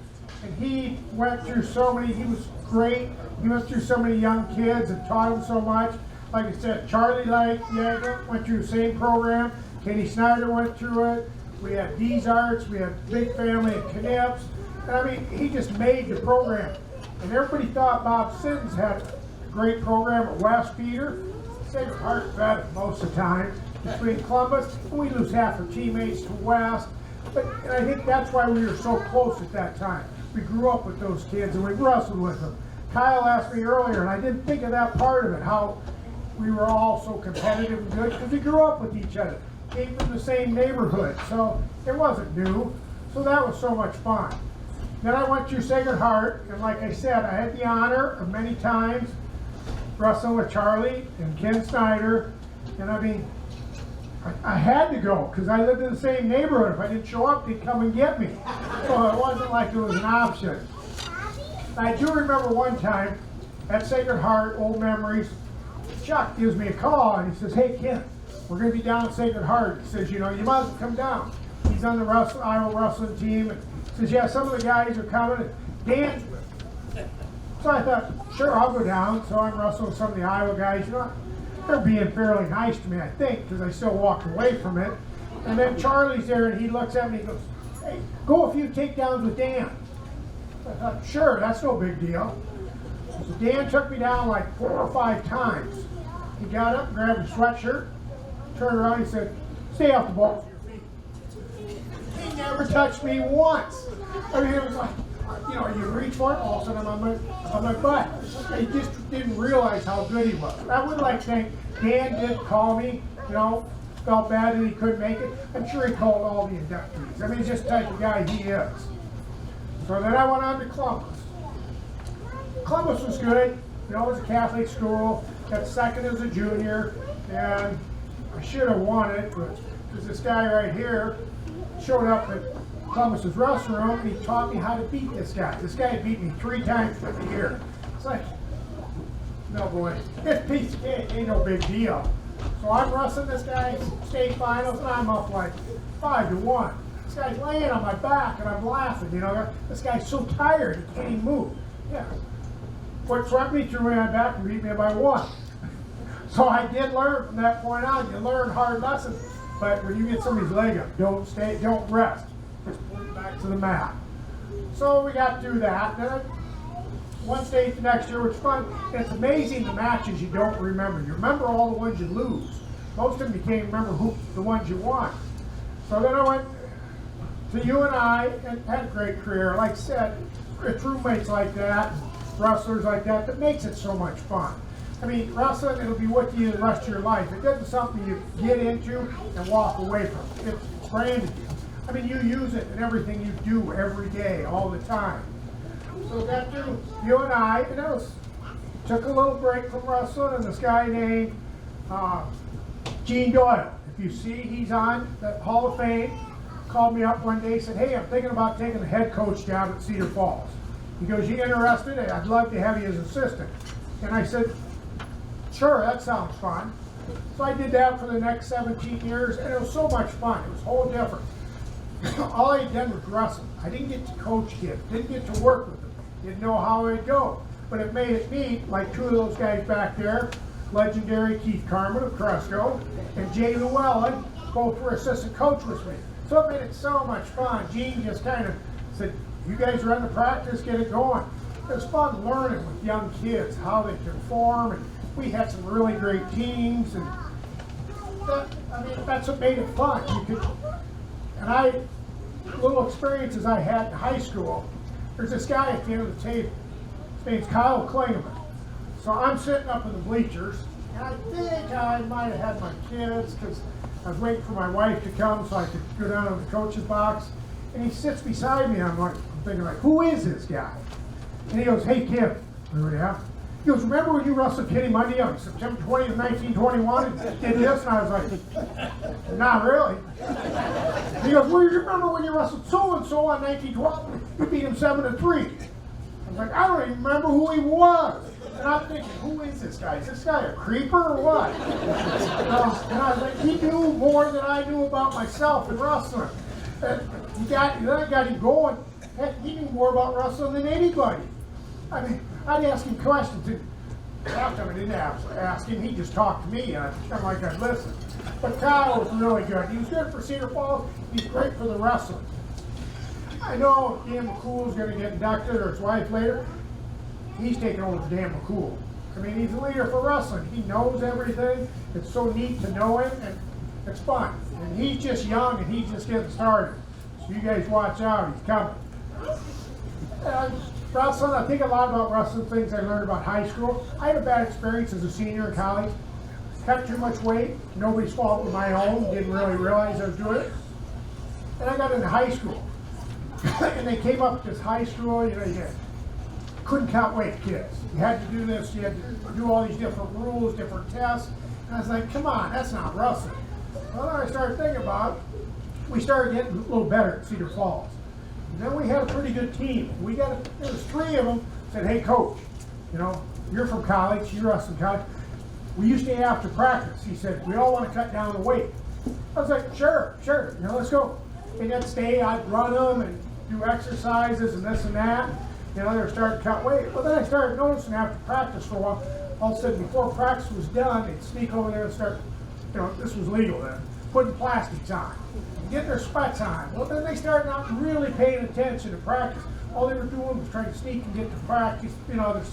And he went through so many, he was great. He went through so many young kids and taught them so much. Like I said, Charlie Yeager went through the same program. Kenny Snyder went through it. We had D's Arts. We had Big Family at Knips. And I mean, he just made the program. And everybody thought Bob Siddons had a great program at West Peter. Sacred Heart fed it most of the time. Between Columbus, we lose half our teammates to West. And I think that's why we were so close at that time. We grew up with those kids and we wrestled with them. Kyle asked me earlier, and I didn't think of that part of it, how we were all so competitive and good, because we grew up with each other. came from the same neighborhood, so it wasn't new. So that was so much fun. Then I went through Sacred Heart, and like I said, I had the honor of many times wrestling with Charlie and Ken Snyder, and I mean, I had to go because I lived in the same neighborhood. If I didn't show up, they'd come and get me. So it wasn't like it was an option. I do remember one time at Sacred Heart, old memories, Chuck gives me a call and he says, hey Ken, we're going to be down at Sacred Heart. He says, you know, you might as well come down. He's on the Iowa wrestling team. And he says, yeah, some of the guys are coming and Dan's with them. So I thought, sure, I'll go down. So I'm wrestling with some of the Iowa guys. You know, they're being fairly nice to me, I think, because I still walked away from it. And then Charlie's there and he looks at me and he goes, hey, go a few takedowns with Dan. I thought, sure, that's no big deal. So Dan took me down like 4 or 5 times. He got up, grabbed his sweatshirt, turned around, he said, stay off the balls of your feet. He never touched me once. I mean, it was like, you know, you reach for it, all of a sudden I'm on my butt. He just didn't realize how good he was. I would like to think Dan did call me, you know, felt bad that he couldn't make it. I'm sure he called all the inductees. I mean, he's just the type of guy he is. So then I went on to Columbus. Columbus was good. You know, it was a Catholic school. Got second as a junior, and I should have won it, but because this guy right here showed up at Columbus's wrestling room and he taught me how to beat this guy. This guy beat me 3 times in the year. It's like, no boy, this piece of cake ain't no big deal. So I'm wrestling this guy state finals and I'm up like 5-1. This guy's laying on my back and I'm laughing, you know. This guy's so tired he can't even move. Yeah. What swept me through my back and beat me by 1. So I did learn from that point on. You learn hard lessons, but when you get somebody's leg up, don't rest. Just put it back to the mat. So we got through that. Then one state the next year, which was fun. And it's amazing the matches you don't remember. You remember all the ones you lose. Most of them you can't remember the ones you won. So then I went to UNI and had a great career. Like I said, it's roommates like that, wrestlers like that makes it so much fun. I mean, wrestling, it'll be with you the rest of your life. It isn't something you get into and walk away from. It's branded you. I mean, you use it in everything you do every day, all the time. So got to UNI, and it took a little break from wrestling, and this guy named Gene Doyle. If you see, he's on the Hall of Fame. Called me up one day and said, hey, I'm thinking about taking the head coach job at Cedar Falls. He goes, you interested? I'd love to have you as assistant. And I said, sure, that sounds fun. So I did that for the next 17 years, and it was so much fun. It was whole different. All I did was wrestle. I didn't get to coach kids, didn't get to work with them, didn't know how it'd go. But it made it neat, like 2 of those guys back there, legendary Keith Carmen of Cresco, and Jay Llewellyn, both were assistant coach with me. So it made it so much fun. Gene just kind of said, you guys run the practice, get it going. It was fun learning with young kids how they conform, and we had some really great teams, and that's what made it fun. Little experiences I had in high school, there's this guy at the end of the table. His name's Kyle Klingeman. So I'm sitting up in the bleachers, and I think I might have had my kids, because I was waiting for my wife to come so I could go down to the coach's box. And he sits beside me, and I'm thinking, who is this guy? And he goes, hey, Kim. Yeah. He goes, remember when you wrestled Kenny Monday on September 20th, 1921 and did this? And I was like, not really. He goes, well, you remember when you wrestled so-and-so on 1912? You beat him 7-3. I was like, I don't even remember who he was. And I'm thinking, who is this guy? Is this guy a creeper or what? And I was like, he knew more than I knew about myself in wrestling. And then I got him going. He knew more about wrestling than anybody. I mean, I'd ask him questions. And half the time I didn't ask him. He just talked to me, and I'm like, I'd listen. But Kyle was really good. He was good for Cedar Falls. He's great for the wrestling. I know Diane McCool is going to get inducted, or his wife later. He's taking over for Diane McCool. I mean, he's a leader for wrestling. He knows everything. It's so neat to know him, and it's fun. And he's just young, and he's just getting started. So you guys watch out. He's coming. Wrestling, I think a lot about wrestling things I learned about high school. I had a bad experience as a senior in college. cut too much weight. Nobody's fault but my own. Didn't really realize I was doing it. And I got into high school. And they came up to this high school, you know, you couldn't count weight, kids. You had to do this, you had to do all these different rules, different tests. And I was like, come on, that's not wrestling. Well, then I started thinking about it. We started getting a little better at Cedar Falls. And then we had a pretty good team. There was 3 of them said, hey coach, you know, you're from college, you're wrestling college. We used to after practice. He said, we all want to cut down the weight. I was like, sure, you know, let's go. And that day I'd run them and do exercises and this and that. You know, they were starting to cut weight. Well, then I started noticing after practice for a while, all of a sudden before practice was done, they'd sneak over there and start, you know, this was legal then, putting plastics on, getting their sweats on. Well, then they started not really paying attention to practice. All they were doing was trying to sneak and get to practice, you know, their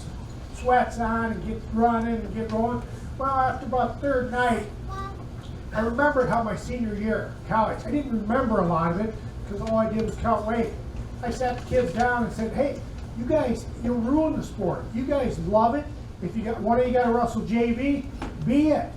sweats on and get running and get going. Well, after about the 3rd night, I remembered how my senior year in college, I didn't remember a lot of it because all I did was count weight. I sat the kids down and said, hey, you guys, you ruin the sport. You guys love it. If you got one of you got to wrestle JV, be it.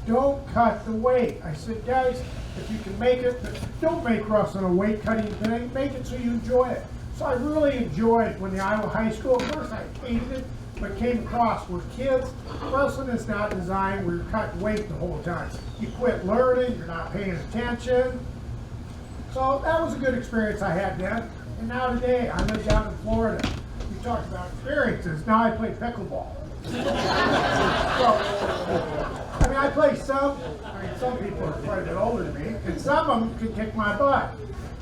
Don't cut the weight. I said, guys, if you can make it, don't make wrestling a weight cutting thing. Make it so you enjoy it. So I really enjoyed when the Iowa High School, of course I hated it, but came across where kids, wrestling is not designed where you're cutting weight the whole time. You quit learning, you're not paying attention. So that was a good experience I had then. And now today, I live down in Florida. We talked about experiences. Now I play pickleball. So, I play some people are quite a bit older than me, and some of them can kick my butt.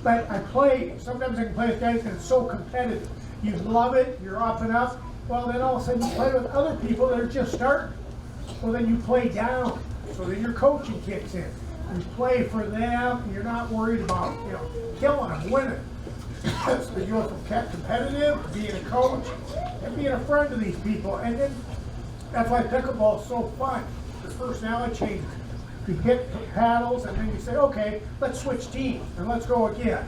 But I play, sometimes I can play with guys and it's so competitive. You love it, you're up and up. Well, then all of a sudden you play with other people that are just starting. Well, then you play down. So then your coaching kicks in. You play for them, and you're not worried about, you know, killing them, winning. So you go from competitive to being a coach and being a friend to these people. And then that's why pickleball is so fun. The personality changes. You hit the paddles and then you say, okay, let's switch teams and let's go again.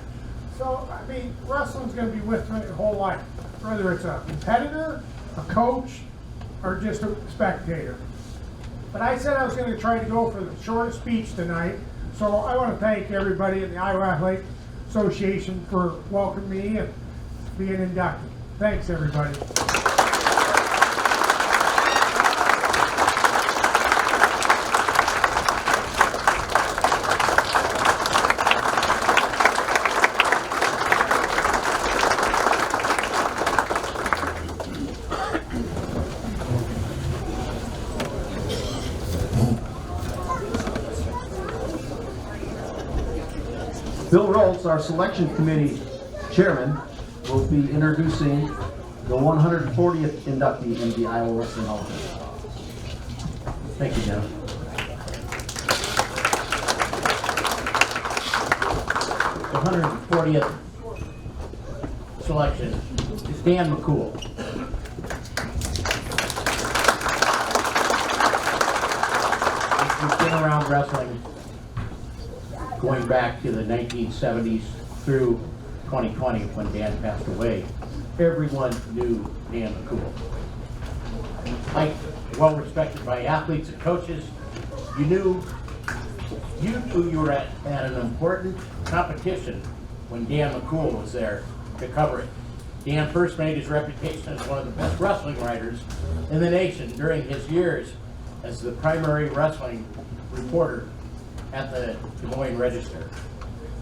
So, I mean, wrestling's going to be with you your whole life, whether it's a competitor, a coach, or just a spectator. But I said I was going to try to go for the shortest speech tonight, so I want to thank everybody in the Iowa Athletic Association for welcoming me and being inducted. Thanks, everybody. Bill Roltz, our selection committee chairman, will be introducing the 140th inductee in the Iowa Wrestling Hall of Fame. Thank you, Jeff. The 140th selection is Dan McCool. He's been around wrestling going back to the 1970s through 2020 when Dan passed away. Everyone knew Dan McCool. Like, well respected by athletes and coaches, you knew you were at an important competition when Dan McCool was there to cover it. Dan first made his reputation as one of the best wrestling writers in the nation during his years as the primary wrestling reporter at the Des Moines Register.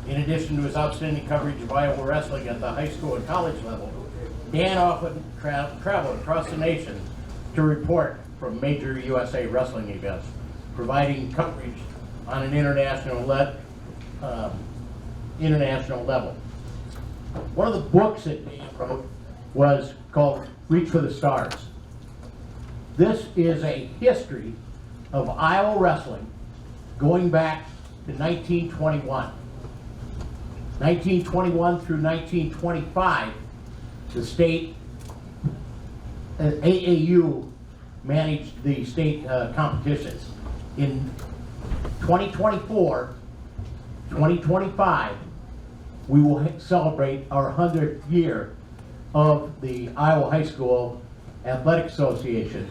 In addition to his outstanding coverage of Iowa wrestling at the high school and college level, Dan often traveled across the nation to report from major USA wrestling events, providing coverage on an international level. One of the books that Dan wrote was called Reach for the Stars. This is a history of Iowa wrestling going back to 1921. 1921 through 1925, the state AAU managed the state competitions. In 2024, 2025, we will celebrate our 100th year of the Iowa High School Athletic Association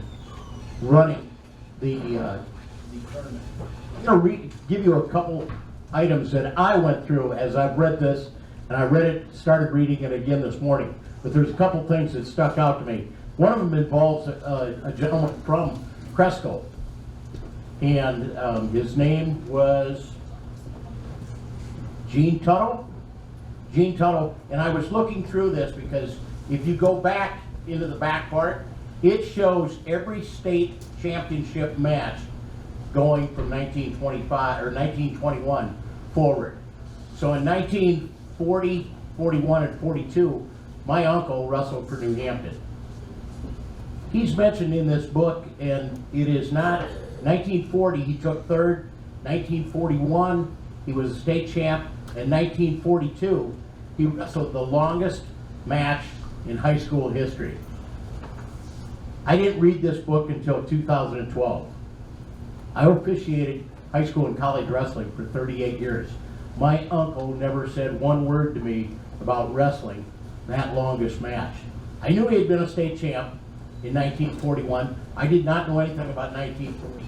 running the the tournament. I'm going to give you a couple items that I went through as I've read this, and I read it, started reading it again this morning. But there's a couple things that stuck out to me. One of them involves a gentleman from Cresco, and his name was Gene Tuttle. Gene Tuttle, and I was looking through this because if you go back into the back part, it shows every state championship match going from 1925 or 1921 forward. So in 1940, 41, and 42, my uncle wrestled for New Hampton. He's mentioned in this book, and it is not 1940 he took third, 1941 he was a state champ, and 1942 he wrestled the longest match in high school history. I didn't read this book until 2012. I officiated high school and college wrestling for 38 years. My uncle never said one word to me about wrestling that longest match. I knew he had been a state champ in 1941. I did not know anything about 1942.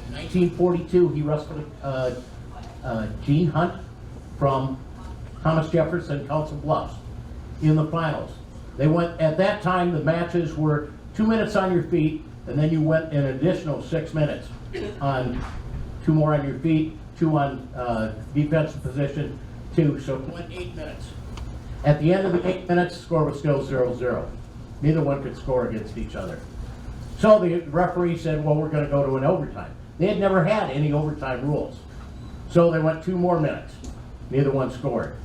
In 1942, he wrestled Gene Hunt from Thomas Jefferson, Council Bluffs, in the finals. They went, at that time, the matches were 2 minutes on your feet, and then you went an additional 6 minutes on 2 more on your feet, 2 on defensive position, 2, so it went 8 minutes. At the end of the 8 minutes, the score was still 0-0. Neither one could score against each other. So the referee said, well, we're going to go to an overtime. They had never had any overtime rules. So they went 2 more minutes. Neither one scored.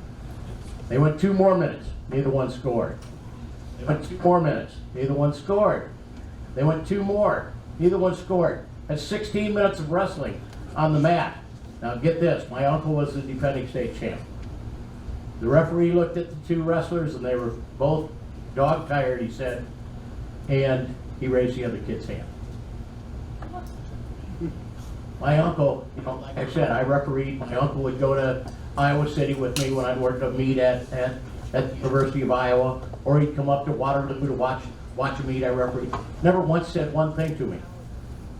They went 2 more minutes. Neither one scored. They went 2 more minutes. Neither one scored. They went 2 more. Neither one scored. That's 16 minutes of wrestling on the mat. Now get this, my uncle was the defending state champ. The referee looked at the 2 wrestlers and they were both dog tired, he said, and he raised the other kid's hand. My uncle, you know, like I said, I refereed. My uncle would go to Iowa City with me when I'd work a meet at the University of Iowa, or he'd come up to Waterloo to watch a meet I refereed. Never once said one thing to me.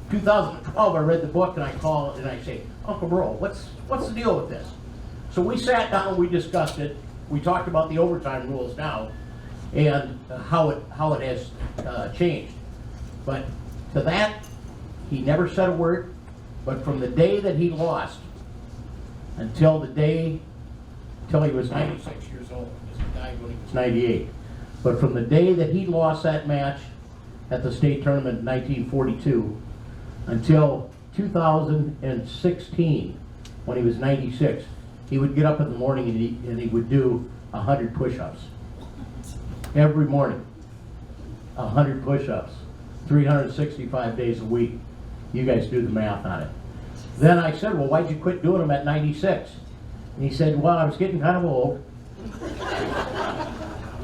2012, I read the book and I call and I say, Uncle Bro, what's the deal with this? So we sat down and we discussed it. We talked about the overtime rules now and how it has changed. But to that, he never said a word. But from the day that he lost until he was 96 years old, because he died when he was 98. But from the day that he lost that match at the state tournament in 1942 until 2016, when he was 96, he would get up in the morning and he would do 100 push-ups. Every morning, 100 push-ups, 365 days a week. You guys do the math on it. Then I said, well, why'd you quit doing them at 96? And he said, well, I was getting kind of old.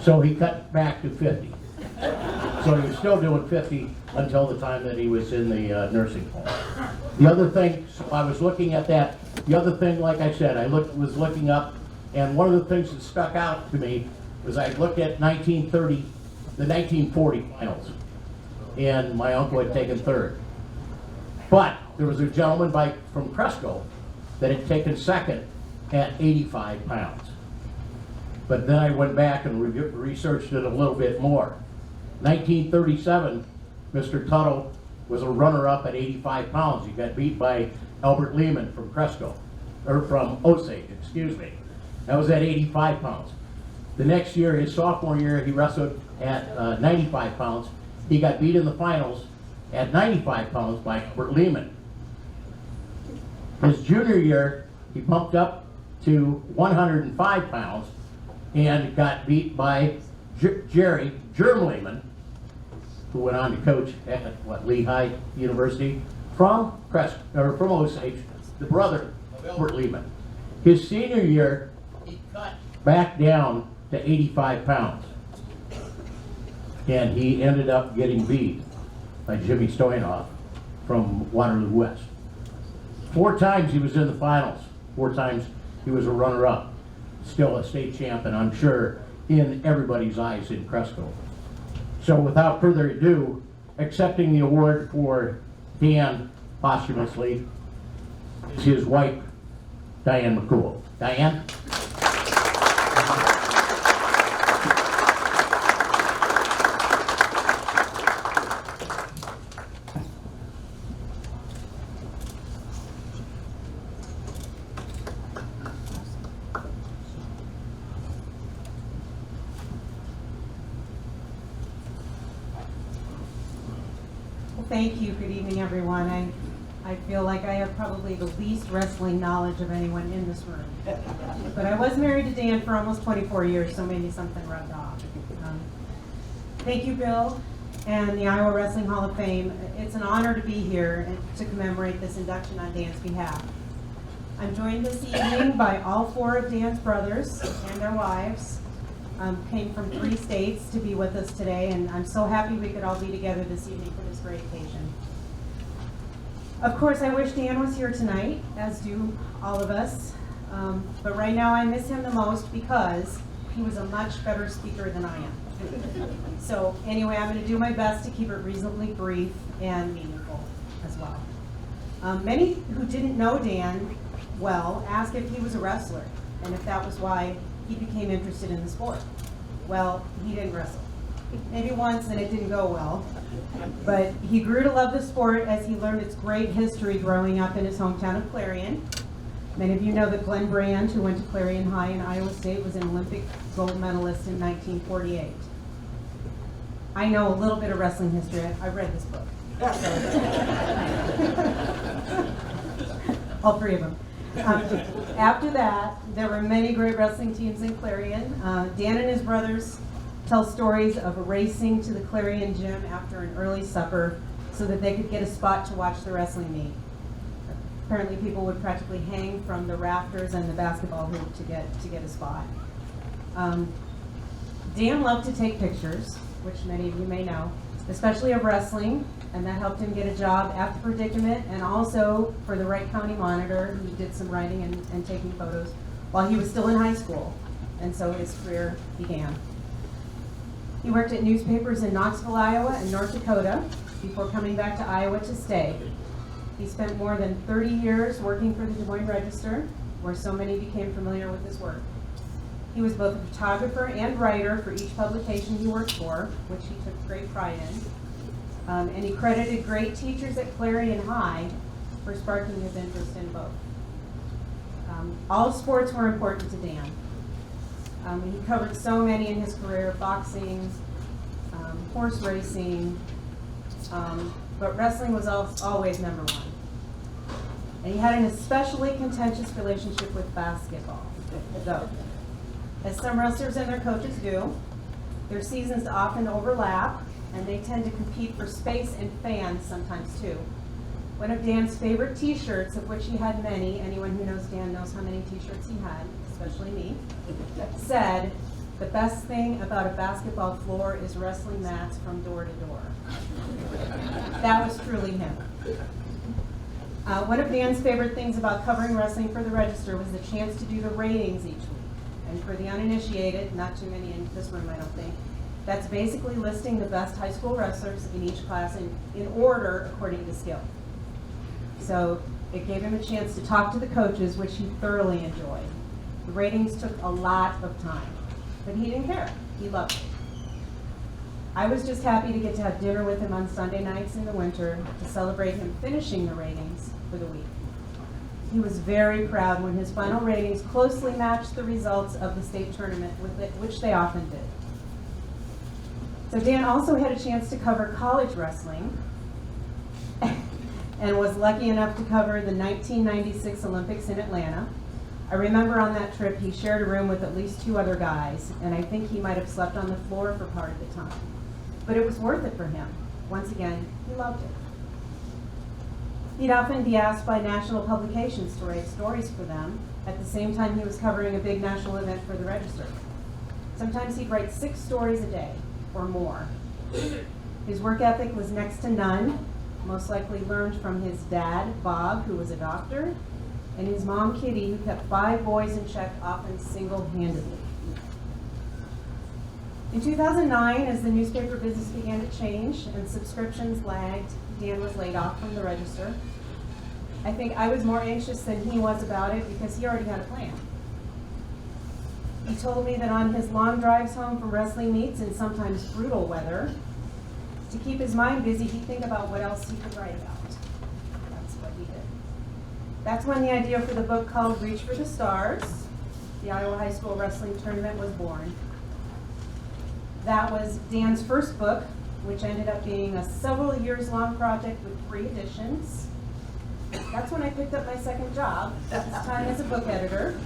So he cut back to 50. So he was still doing 50 until the time that he was in the nursing home. The other thing, so I was looking at that. The other thing, like I said, I was looking up, and one of the things that stuck out to me was I looked at the 1940 finals, and my uncle had taken third. But there was a gentleman from Cresco that had taken second at 85 pounds. But then I went back and researched it a little bit more. 1937, Mr. Tuttle was a runner-up at 85 pounds. He got beat by Albert Lehman from Cresco, or from Osage, excuse me. That was at 85 pounds. The next year, his sophomore year, he wrestled at 95 pounds. He got beat in the finals at 95 pounds by Albert Lehman. His junior year, he bumped up to 105 pounds and got beat by Jerry Germ Lehman, who went on to coach at Lehigh University from Osage, the brother of Albert Lehman. His senior year, he cut back down to 85 pounds, and he ended up getting beat by Jimmy Stoynoff from Waterloo West. 4 times he was in the finals. 4 times he was a runner-up. Still a state champ, and I'm sure in everybody's eyes in Cresco. So without further ado, accepting the award for Dan posthumously is his wife, Diane McCool. Diane? Thank you. Good evening, everyone. I feel like I have probably the least wrestling knowledge of anyone in this room. But I was married to Dan for almost 24 years, so maybe something rubbed off. Thank you, Bill, and the Iowa Wrestling Hall of Fame. It's an honor to be here and to commemorate this induction on Dan's behalf. I'm joined this evening by all 4 of Dan's brothers and their wives. Came from 3 states to be with us today, and I'm so happy we could all be together this evening for this great occasion. Of course, I wish Dan was here tonight, as do all of us, but right now I miss him the most because he was a much better speaker than I am. So anyway, I'm going to do my best to keep it reasonably brief and meaningful as well. Many who didn't know Dan well asked if he was a wrestler and if that was why he became interested in the sport. Well, he didn't wrestle. Maybe once and it didn't go well. But he grew to love the sport as he learned its great history growing up in his hometown of Clarion. Many of you know that Glenn Brand, who went to Clarion High in Iowa State, was an Olympic gold medalist in 1948. I know a little bit of wrestling history. I read this book. All 3 of them. After that, there were many great wrestling teams in Clarion. Dan and his brothers tell stories of racing to the Clarion gym after an early supper so that they could get a spot to watch the wrestling meet. Apparently people would practically hang from the rafters and the basketball hoop to get a spot. Dan loved to take pictures, which many of you may know, especially of wrestling, and that helped him get a job at the Predicament and also for the Wright County Monitor. He did some writing and taking photos while he was still in high school, and so his career began. He worked at newspapers in Knoxville, Iowa and North Dakota before coming back to Iowa to stay. He spent more than 30 years working for the Des Moines Register, where so many became familiar with his work. He was both a photographer and writer for each publication he worked for, which he took great pride in. And he credited great teachers at Clarion High for sparking his interest in both. All sports were important to Dan. He covered so many in his career: boxing, horse racing, but wrestling was always number 1. And he had an especially contentious relationship with basketball, though. As some wrestlers and their coaches do, their seasons often overlap, and they tend to compete for space and fans sometimes too. One of Dan's favorite t-shirts, of which he had many, anyone who knows Dan knows how many t-shirts he had, especially me, said, "The best thing about a basketball floor is wrestling mats from door to door." That was truly him. One of Dan's favorite things about covering wrestling for the Register was the chance to do the ratings each week. And for the uninitiated, not too many in this room I don't think, that's basically listing the best high school wrestlers in each class in order according to skill. So it gave him a chance to talk to the coaches, which he thoroughly enjoyed. The ratings took a lot of time, but he didn't care. He loved it. I was just happy to get to have dinner with him on Sunday nights in the winter to celebrate him finishing the ratings for the week. He was very proud when his final ratings closely matched the results of the state tournament, which they often did. So Dan also had a chance to cover college wrestling and was lucky enough to cover the 1996 Olympics in Atlanta. I remember on that trip he shared a room with at least 2 other guys, and I think he might have slept on the floor for part of the time. But it was worth it for him. Once again, he loved it. He'd often be asked by national publications to write stories for them at the same time he was covering a big national event for the Register. Sometimes he'd write 6 stories a day or more. His work ethic was next to none, most likely learned from his dad, Bob, who was a doctor, and his mom, Kitty, who kept 5 boys in check, often single-handedly. In 2009, as the newspaper business began to change and subscriptions lagged, Dan was laid off from the Register. I think I was more anxious than he was about it because he already had a plan. He told me that on his long drives home from wrestling meets in sometimes brutal weather, to keep his mind busy, he'd think about what else he could write about. That's what he did. That's when the idea for the book called Reach for the Stars, the Iowa High School Wrestling Tournament, was born. That was Dan's first book, which ended up being a several years long project with 3 editions. That's when I picked up my second job, this time as a book editor.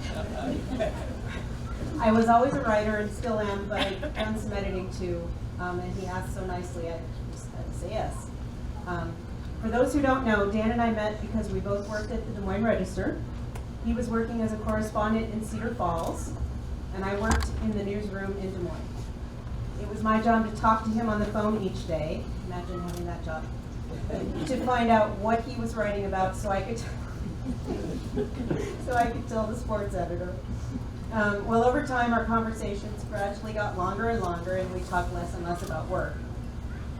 I was always a writer and still am, but I've done some editing too. And he asked so nicely, I just had to say yes. For those who don't know, Dan and I met because we both worked at the Des Moines Register. He was working as a correspondent in Cedar Falls, and I worked in the newsroom in Des Moines. It was my job to talk to him on the phone each day. Imagine having that job. To find out what he was writing about so I could tell the sports editor. Well, over time, our conversations gradually got longer and longer, and we talked less and less about work.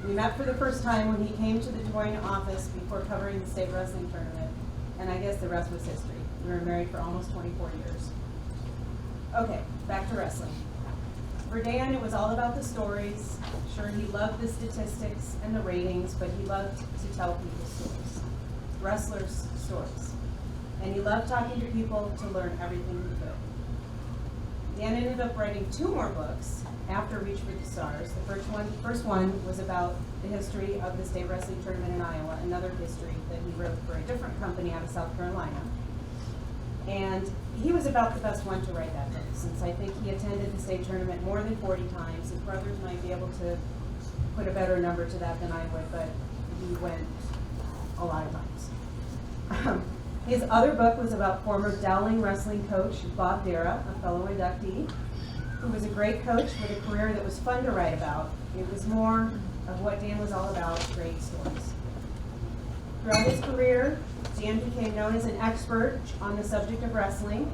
We met for the first time when he came to the Des Moines office before covering the state wrestling tournament, and I guess the rest was history. We were married for almost 24 years. Okay, back to wrestling. For Dan, it was all about the stories. Sure, he loved the statistics and the ratings, but he loved to tell people's stories, wrestlers' stories. And he loved talking to people to learn everything he could. Dan ended up writing 2 more books after Reach for the Stars. The first one was about the history of the state wrestling tournament in Iowa, another history that he wrote for a different company out of South Carolina. And he was about the best one to write that book, since I think he attended the state tournament more than 40 times. His brothers might be able to put a better number to that than I would, but he went a lot of times. His other book was about former Dowling wrestling coach Bob Dara, a fellow inductee, who was a great coach with a career that was fun to write about. It was more of what Dan was all about, great stories. Throughout his career, Dan became known as an expert on the subject of wrestling.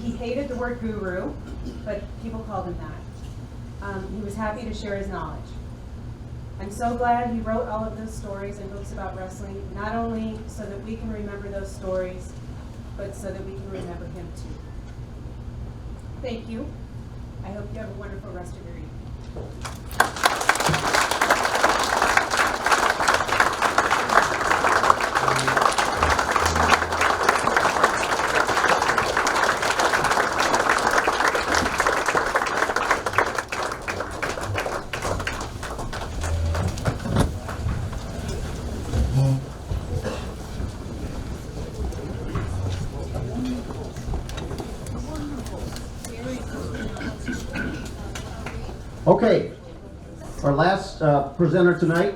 He hated the word guru, but people called him that. He was happy to share his knowledge. I'm so glad he wrote all of those stories and books about wrestling, not only so that we can remember those stories, but so that we can remember him too. Thank you. I hope you have a wonderful rest of your evening. Okay, our last presenter tonight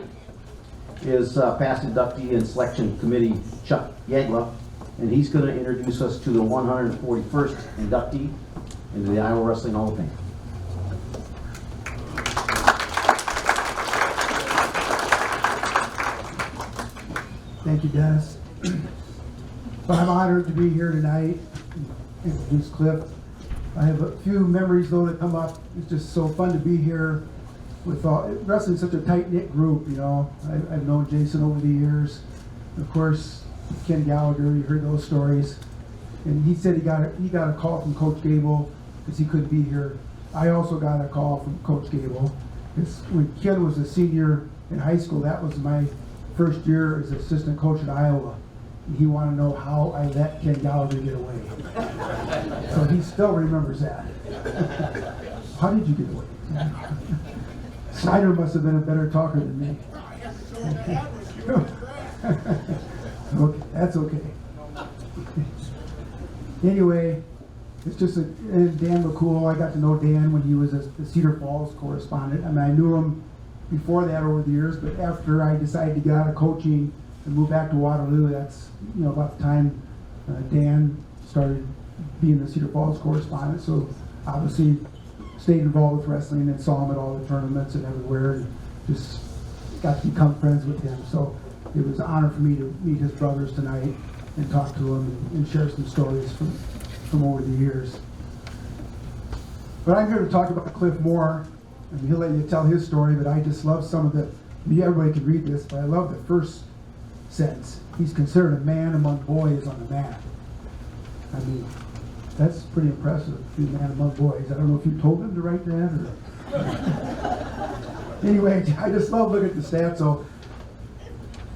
is past inductee and selection committee Chuck Yagla, and he's going to introduce us to the 141st inductee into the Iowa Wrestling Hall of Fame. Thank you, Dennis. But I'm honored to be here tonight and introduce Cliff. I have a few memories though that come up. It's just so fun to be here with wrestling such a tight-knit group, you know. I've known Jason over the years. Of course, Ken Gallagher, you heard those stories. And he said he got a call from Coach Gable because he couldn't be here. I also got a call from Coach Gable because when Ken was a senior in high school, that was my first year as assistant coach at Iowa. And he wanted to know how I let Ken Gallagher get away. So he still remembers that. How did you get away? Snyder must have been a better talker than me. Okay, that's okay. Anyway, it's just Dan McCool. I got to know Dan when he was a Cedar Falls correspondent. I mean, I knew him before that over the years, but after I decided to get out of coaching and move back to Waterloo, that's about the time Dan started being the Cedar Falls correspondent. So obviously stayed involved with wrestling and saw him at all the tournaments and everywhere, and just got to become friends with him. So it was an honor for me to meet his brothers tonight and talk to him and share some stories from over the years. But I'm here to talk about Cliff Moore, and he'll let you tell his story, but I just love some of the, everybody can read this, but I love the first sense. He's considered a man among boys on the mat. I mean, that's pretty impressive, to be a man among boys. I don't know if you told him to write that or... Anyway, I just love looking at the stats. So,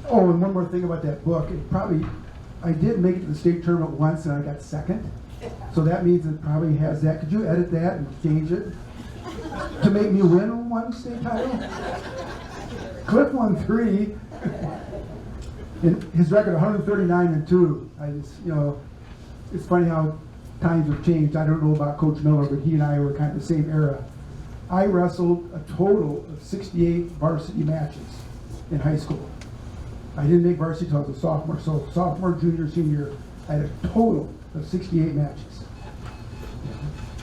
oh, and one more thing about that book. I did make it to the state tournament once and I got second. So that means it probably has that. Could you edit that and change it to make me win one state title? Cliff won 3. And his record 139-2. I just, it's funny how times have changed. I don't know about Coach Miller, but he and I were kind of the same era. I wrestled a total of 68 varsity matches in high school. I didn't make varsity until I was a sophomore. So sophomore, junior, senior, I had a total of 68 matches.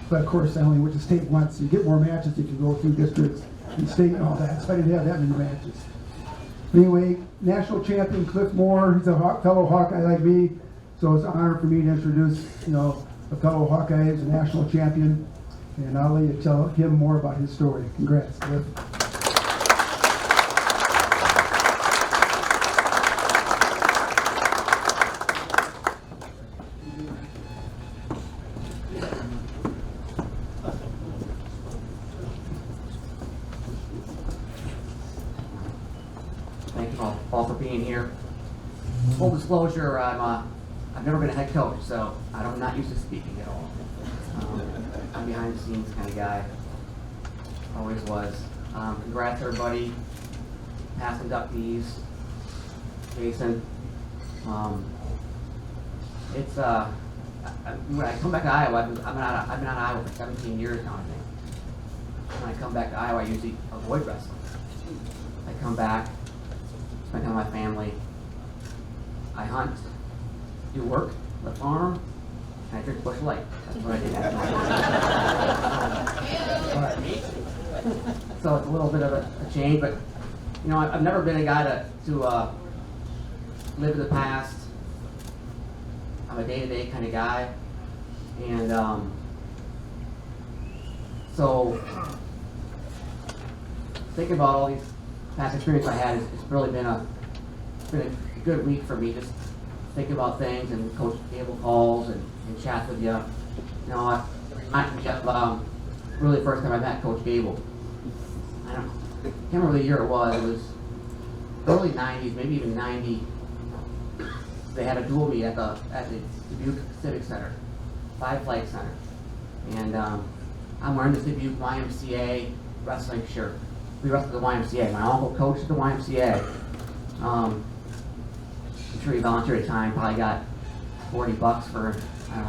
But of course, I only went to state once. You get more matches if you go through districts and state and all that. So I didn't have that many matches. Anyway, national champion Cliff Moore. He's a fellow Hawkeye like me. So it's an honor for me to introduce, a fellow Hawkeye as a national champion. And I'll let you tell him more about his story. Congrats, Cliff. Thank you all for being here. Full disclosure, I've never been a head coach, so I'm not used to speaking at all. I'm behind the scenes kind of guy. Always was. Congrats everybody. Past inductees. Jason. It's when I come back to Iowa, I've been out of Iowa for 17 years now, I think. When I come back to Iowa, I usually avoid wrestling. I come back, spend time with my family. I hunt, do work, the farm, and I drink Busch Light. That's what I do So it's a little bit of a change, but I've never been a guy to live in the past. I'm a day-to-day kind of guy, and so thinking about all these past experiences I had, it's really been a good week for me, just thinking about things, and Coach Gable calls and chats with you. I really the first time I met Coach Gable. I can't remember the year it was early 90s, maybe even 90. They had a duel meet at the Dubuque Civic Center, Five Flag Center. And I'm wearing this Dubuque YMCA wrestling shirt. We wrestled at the YMCA. My uncle coached at the YMCA. I'm sure he volunteered at the time, probably got $40 for,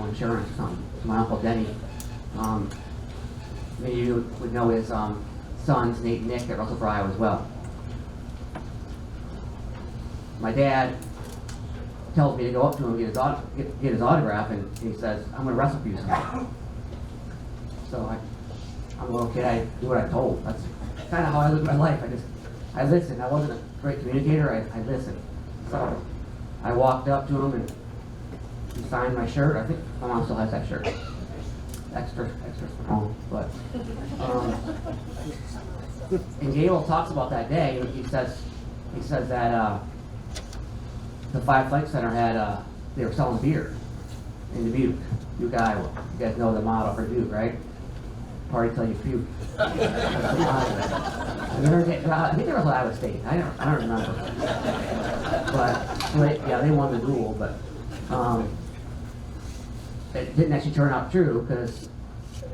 insurance or something. My Uncle Denny. Maybe you would know his sons, Nate and Nick, that wrestled for Iowa as well. My dad tells me to go up to him, get his autograph, and he says, I'm going to wrestle for you tonight. So I'm a little kid, I do what I'm told. That's kind of how I live my life. I listen. I wasn't a great communicator, I listened. So I walked up to him and he signed my shirt. I think my mom still has that shirt. Extra small, but and Gable talks about that day. He says that the Five Flag Center had they were selling beer in Dubuque, Iowa. You guys know the motto for Dubuque, right? Party till you puke. I think there was Iowa State. I don't remember. But yeah, they won the duel, but it didn't actually turn out true, because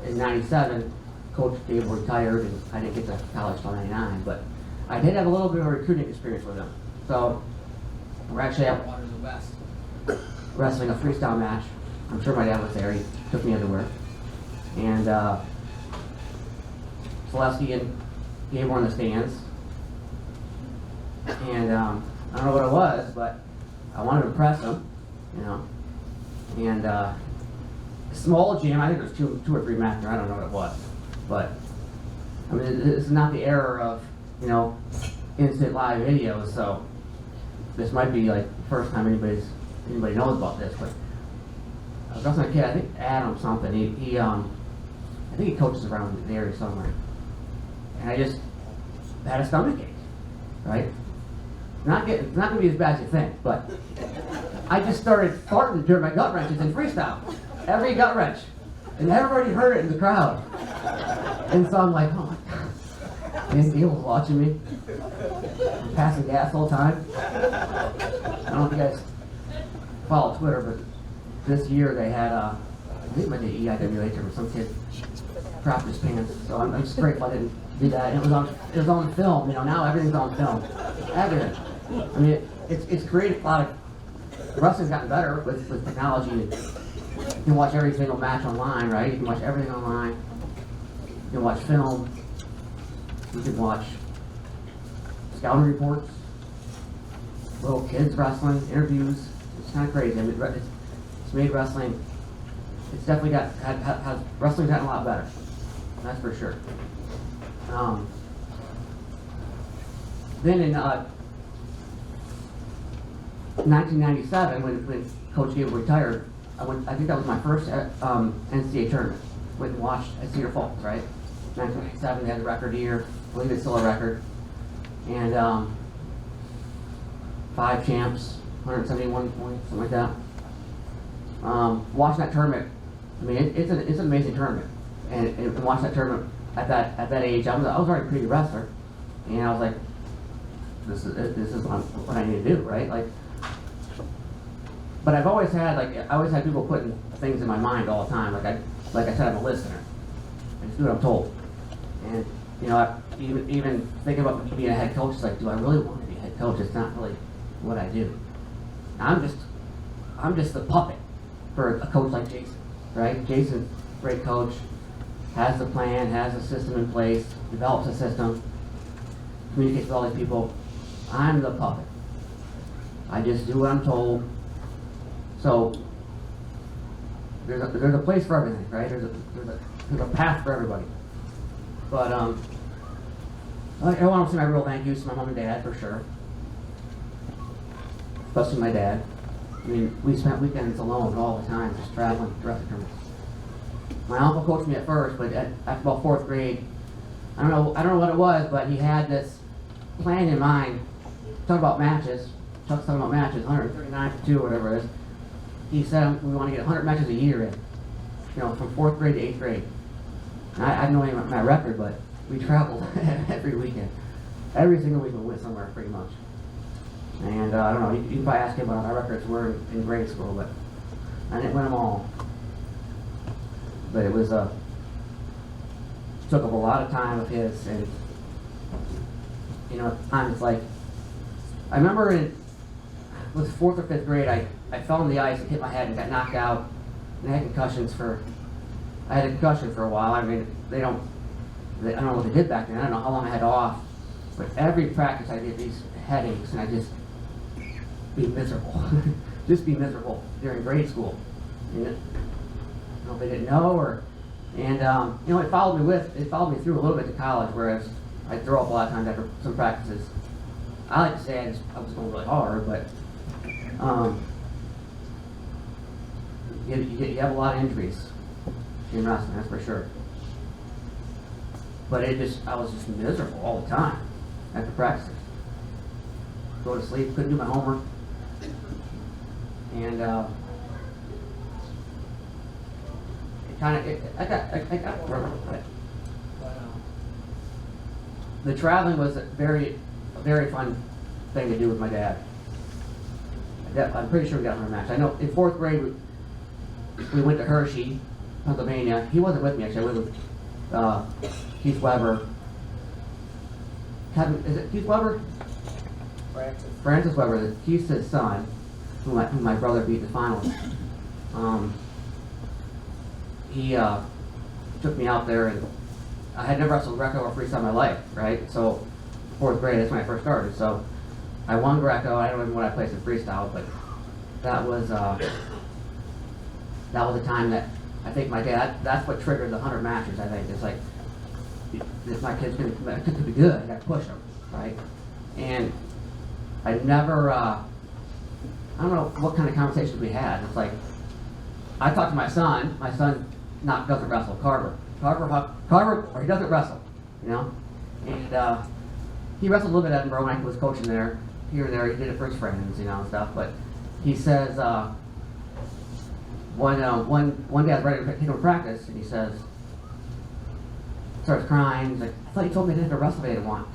in '97, Coach Gable retired and I didn't get to college until '99. But I did have a little bit of a recruiting experience with him. So we're actually at Waters of the West wrestling a freestyle match. I'm sure my dad was there. He took me everywhere. And Selesky and Gable were in the stands. And I don't know what it was, but I wanted to impress him, And small gym, I think it was two or three matches, I don't know what it was. But, this is not the era of, instant live videos, so this might be like the first time anybody knows about this, but I was wrestling a kid, I think Adam something, I think he coaches around the area somewhere. And I just had a stomachache, right? it's not gonna be as bad as you think, but I just started farting during my gut wrenches in freestyle. Every gut wrench. And everybody heard it in the crowd. And so I'm like, oh my God. And Gail was watching me. I'm passing gas all the time. I don't know if you guys follow Twitter, but this year they had, I think it might be IWHOF or some kid crapped his pants. So I'm just grateful I didn't do that. And it was on film. You know, now everything's on film. Everything. I mean, it's created a lot of, wrestling's gotten better with technology. You can watch every single match online, right? You can watch everything online. You can watch film. You can watch scouting reports, little kids wrestling, interviews. It's kind of crazy. I mean, it's made wrestling. It's definitely wrestling's gotten a lot better. That's for sure. Then in 1997, when Coach Gable retired, I think that was my first NCAA tournament. Went and watched at Cedar Falls, right? 1997, they had a record year. I believe it's still a record. And 5 champs, 171 points, something like that. Watching that tournament, I mean, it's an amazing tournament. And watching that tournament at that age, I was already a pretty good wrestler, and I was like, this is what I need to do, right? Like, but I always had people putting things in my mind all the time. Like I said, I'm a listener. I just do what I'm told. And you know, even thinking about being a head coach, it's like, do I really want to be a head coach? It's not really what I do. I'm just the puppet for a coach like Jason, right? Jason's a great coach, has the plan, has a system in place, develops a system, communicates with all these people. I'm the puppet. I just do what I'm told. So there's a place for everything, right? There's a path for everybody. But I want to say my real thank yous to my mom and dad for sure, especially my dad. I mean, we spent weekends alone all the time, just traveling throughout the tournament. My uncle coached me at first, but after about 4th grade, I don't know what it was, but he had this plan in mind. Chuck's talking about matches, 139 to 2, whatever it is. He said we want to get 100 matches a year in, you know, from 4th grade to 8th grade. And I didn't know any of my record, but we traveled every weekend. Every single week we went somewhere, pretty much. And I don't know, you can probably ask him what my records were in grade school, but I didn't win them all. But it was took up a lot of time of his, and you know, at times it's like, I remember it was 4th or 5th grade, I fell on the ice and hit my head and got knocked out. And I had a concussion for a while. I mean, I don't know what they did back then. I don't know how long I had off. But every practice I did these headaches, and I just be miserable. Just be miserable during grade school. And I don't know if they didn't know, and you know, it followed me through a little bit to college, whereas I'd throw up a lot of times after some practices. I like to say I was going really hard, but you have a lot of injuries in wrestling, that's for sure. But I was just miserable all the time after practices. Go to sleep, couldn't do my homework, and I got worried about it. The traveling was a very fun thing to do with my dad. I'm pretty sure we got another match. I know in 4th grade we went to Hershey, Pennsylvania. He wasn't with me actually. I was with Keith Weber. Is it Keith Weber? Francis Weber. Keith's his son, who my brother beat in the finals. He took me out there, and I had never wrestled Greco or freestyle in my life, right? So 4th grade, that's when I first started. So I won Greco. I don't even know what I placed in freestyle, but that was a time that I think my dad, that's what triggered the 100 matches, I think. It's like, if my kid's going to be good, I got to push him, right? And I never, I don't know what kind of conversations we had. It's like, I talked to my son doesn't wrestle, Carver, or he doesn't wrestle, you know? And he wrestled a little bit at Edinburgh when I was coaching there. here and there. He did it for his friends, and stuff. But he says one day I was ready to take him to practice, and he says, starts crying. He's like, I thought you told me I didn't have to wrestle if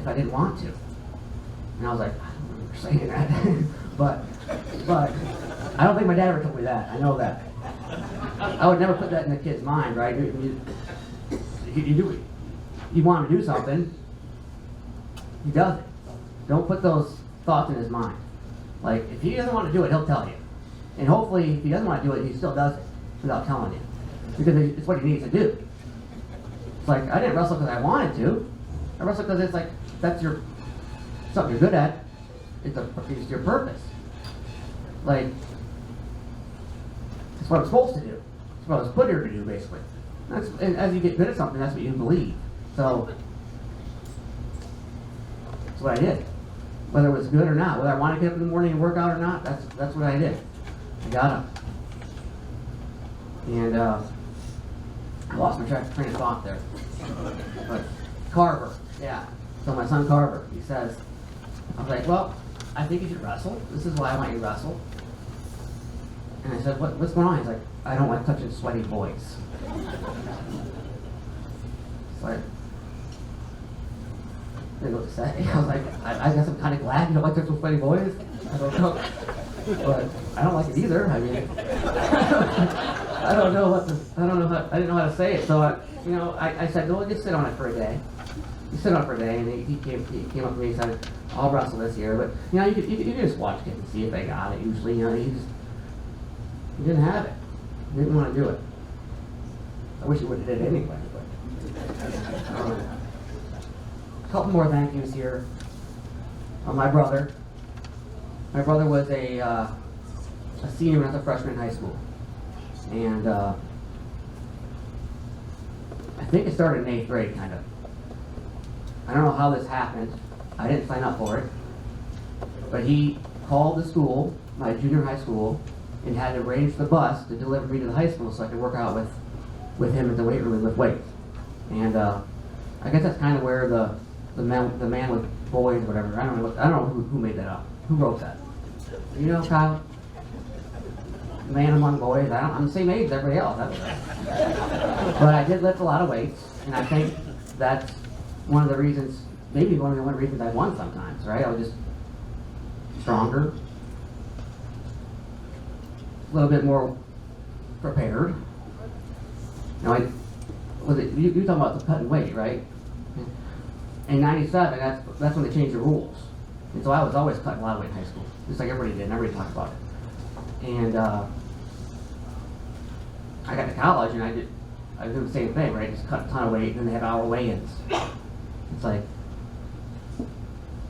I didn't want to. And I was like, I don't remember saying that. but I don't think my dad ever told me that. I know that. I would never put that in the kid's mind, right? You want him to do something, he does it. Don't put those thoughts in his mind. Like, if he doesn't want to do it, he'll tell you. And hopefully, if he doesn't want to do it, he still does it without telling you. Because it's what he needs to do. It's like, I didn't wrestle because I wanted to. I wrestled because it's like, that's something you're good at. It's your purpose. Like, it's what I'm supposed to do. It's what I was put here to do, basically. And as you get good at something, that's what you believe. So, that's what I did. Whether it was good or not, whether I wanted to get up in the morning and work out or not, that's what I did. I got up. And I lost my train of thought there. But Carver, yeah. So my son Carver, he says, I was like, well, I think you should wrestle. This is why I want you to wrestle. And I said, what's going on? He's like, I don't like touching sweaty boys. It's like, I didn't know what to say. I was like, I guess I'm kind of glad you don't like touching sweaty boys. I don't know. But I don't like it either. I mean, I didn't know how to say it. So, I said, well, just sit on it for a day. You sit on it for a day, and he came up to me and said, I'll wrestle this year. But, you can just watch kids and see if they got it. Usually, he didn't have it. He didn't want to do it. I wish he would have did it anyway. But, a couple more thank yous here. My brother. My brother was a senior when I was a freshman in high school. And I think it started in 8th grade, kind of. I don't know how this happened. I didn't sign up for it. But he called the school, my junior high school, and had to arrange the bus to deliver me to the high school so I could work out with him at the weight room and lift weights. And I guess that's kind of where the man with boys or whatever. I don't know who made that up. Who wrote that? You know, Kyle? Man among boys. I'm the same age as everybody else. But I did lift a lot of weights, and I think that's one of the reasons, maybe one of the only reasons I won sometimes, right? I was just stronger, a little bit more prepared. You talking about the cutting weight, right? In '97, that's when they changed the rules. And so I was always cutting a lot of weight in high school, just like everybody did, and everybody talked about it. And I got to college, and I did the same thing, right? Just cut a ton of weight, and then they had hour weigh-ins. It's like,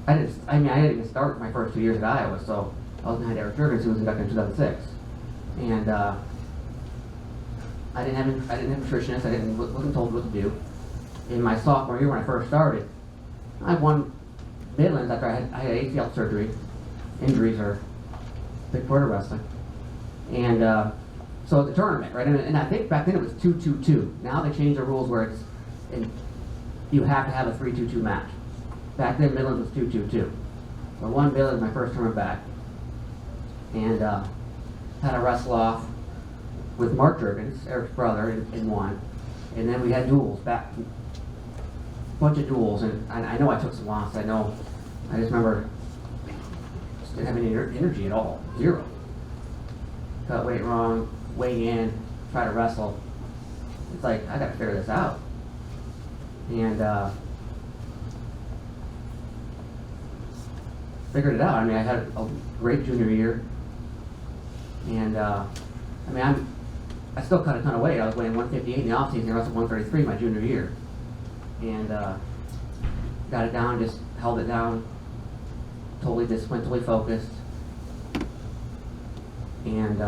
I didn't even start my first 2 years at Iowa, so I was behind Eric Jurgens, who was inducted in 2006. And I didn't have a nutritionist. Wasn't told what to do. In my sophomore year when I first started, I won Midlands after I had ACL surgery. Injuries are a big part of wrestling. And so at the tournament, right? And I think back then it was 2-2-2. Now they changed the rules where you have to have a 3-2-2 match. Back then Midlands was 2-2-2. So I won Midlands my first tournament back. And had a wrestle off with Mark Jurgens, Eric's brother, in one. And then we had duels, a bunch of duels. And I know I took some loss. I just remember just didn't have any energy at all. Zero. Cut weight wrong, weigh in, try to wrestle. It's like, I gotta figure this out. And figured it out. I had a great junior year. And I still cut a ton of weight. I was weighing 158 in the offseason. I wrestled 133 my junior year. And got it down, just held it down. Totally disciplined, totally focused. And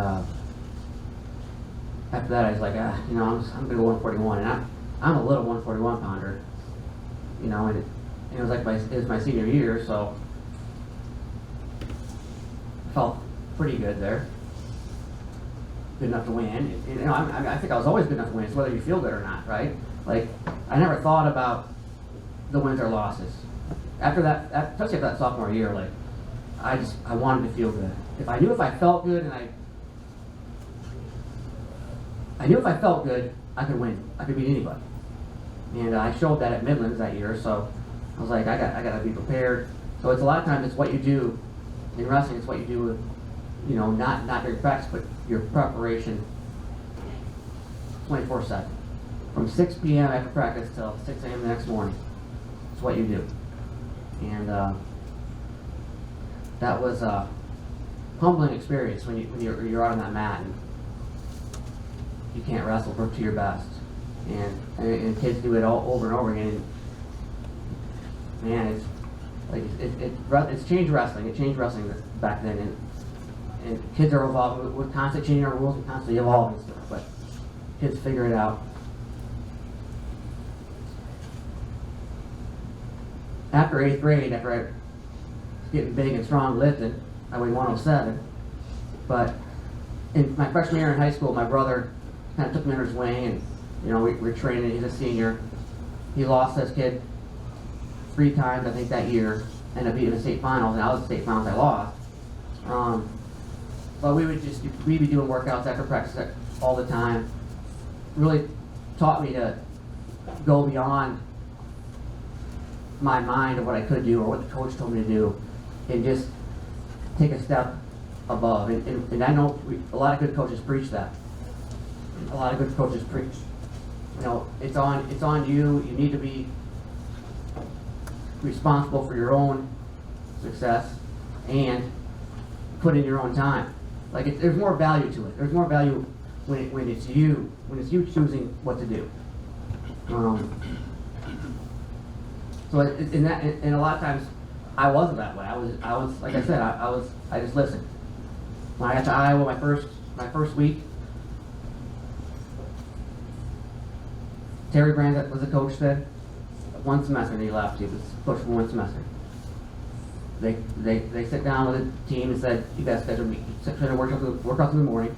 after that, I was like, I'm going to go 141. And I'm a little 141 pounder. And it was like it was my senior year, so I felt pretty good there. Good enough to win. I think I was always good enough to win. It's whether you feel good or not, right? Like, I never thought about the wins or losses. After that, especially after that sophomore year, like, I wanted to feel good. If I felt good and I knew if I felt good, I could win. I could beat anybody. And I showed that at Midlands that year, so I was like, I gotta be prepared. So it's a lot of times it's what you do in wrestling. It's what you do with, you know, not your practice, but your preparation 24/7. From 6 p.m. after practice till 6 a.m. the next morning. It's what you do. And that was a humbling experience when you're out on that mat and you can't wrestle to your best. And kids do it all over and over again. And, man, it's like it's changed wrestling. It changed wrestling back then, and kids are evolving. We're constantly changing our rules and constantly evolving stuff. But kids figure it out. After 8th grade, after I was getting big and strong lifting, I weighed 107. But in my freshman year in high school, my brother kind of took me under his wing, and you know, we were training. He's a senior. He lost this kid 3 times, I think, that year. Ended up beating the state finals, and I was the state finals I lost. But we'd be doing workouts after practice all the time. Really taught me to go beyond my mind of what I could do or what the coach told me to do, and just take a step above. And I know a lot of good coaches preach that. A lot of good coaches preach, you know, it's on you. You need to be responsible for your own success and put in your own time. Like there's more value to it. There's more value when it's you choosing what to do. So and a lot of times I wasn't that way. I was like I said, I just listened. When I got to Iowa my first week, Terry Brand, that was the coach, said 1 semester, and he left. He was coached for 1 semester. They sit down with the team and said, you guys schedule workouts in the morning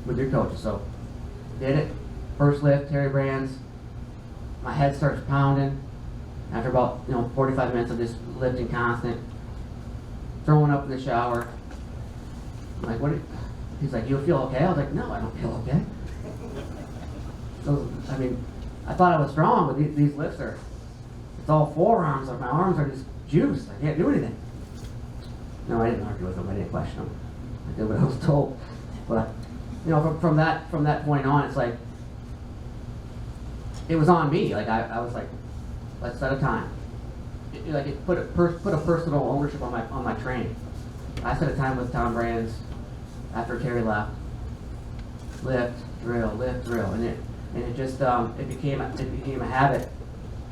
with your coaches. So did it. First lift, Terry Brand's. My head starts pounding. After about 45 minutes of just lifting constant, throwing up in the shower. I'm like, what? He's like, you feel okay? I was like, no, I don't feel okay. So, I mean, I thought I was strong, but these lifts it's all forearms. My arms are just juiced. I can't do anything. No, I didn't argue with him. I didn't question him. I did what I was told. But, from that point on, it's like, it was on me. Like, I was like, let's set a time. It put a personal ownership on my training. I set a time with Tom Brands after Terry left. Lift, drill, and it just it became a habit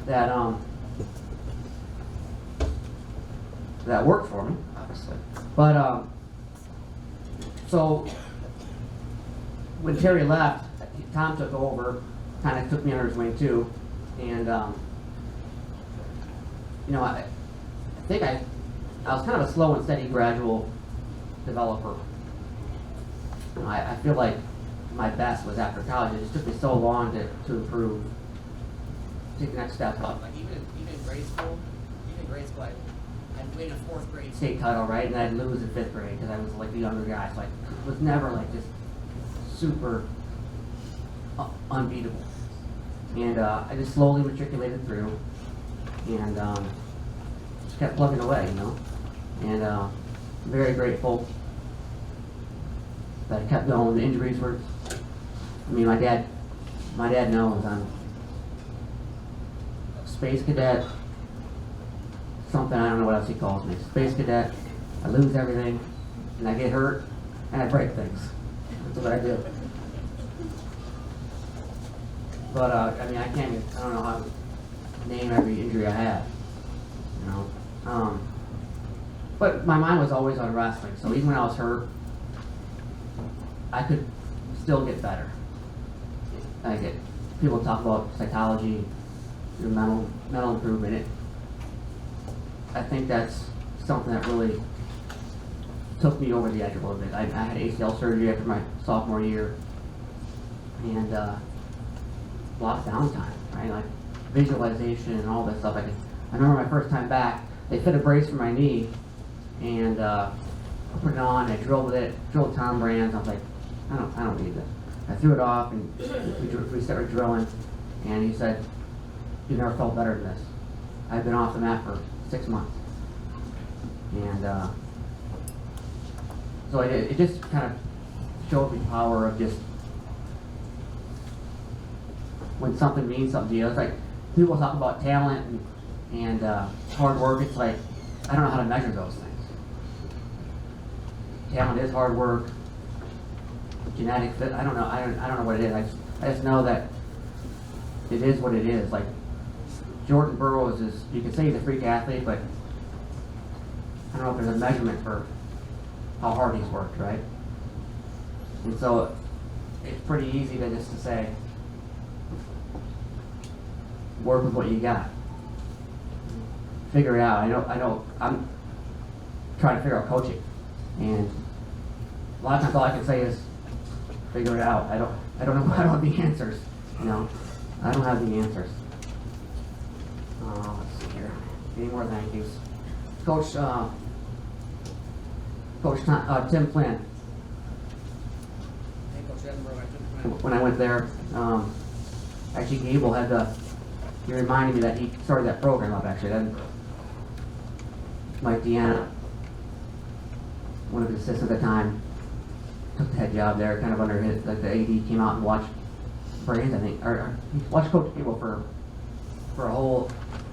that that worked for me, obviously. But so when Terry left, Tom took over, kind of took me under his wing too, and I think I was kind of a slow and steady, gradual developer. I feel like my best was after college. It just took me so long to improve, take the next step up. Like even in grade school, I'd win a 4th grade state title, right, and I'd lose in 5th grade because I was like the younger guy. So I was never like just super unbeatable. And I just slowly matriculated through, and just kept plugging away, And I'm very grateful that I kept going. The injuries were, my dad knows I'm space cadet, something, I don't know what else he calls me. Space cadet, I lose everything, and I get hurt, and I break things. That's what I do. But, I don't know how to name every injury I had, But my mind was always on wrestling, so even when I was hurt, I could still get better. People talk about psychology, mental improvement. I think that's something that really took me over the edge a little bit. I had ACL surgery after my sophomore year, and a lot of downtime, right? Like visualization and all this stuff. I remember my first time back, they fit a brace for my knee, and put it on. I drilled with it, drilled Tom Brands. I was like, I don't need this. I threw it off, and we started drilling. And he said, "You never felt better than this." I've been off the mat for 6 months, and so it just kind of showed me the power of just when something means something to you. It's like people talk about talent and hard work. It's like I don't know how to measure those things. Talent is hard work. Genetics, I don't know. I don't know what it is. I just know that it is what it is. Like Jordan Burroughs is, you can say he's a freak athlete, but I don't know if there's a measurement for how hard he's worked, right? And so it's pretty easy to just to say, work with what you got. Figure it out. I know I'm trying to figure out coaching, and a lot of times all I can say is figure it out. I don't know. I don't have the answers. You know, I don't have the answers. Let's see here. Any more thank yous? Coach Tim Flynn. When I went there, actually Gable he reminded me that he started that program up actually. Then Mike Deanna, one of his assistants at the time, took the head job there, kind of under his, like the AD came out and watched Brands, I think, or he watched Coach Gable for a whole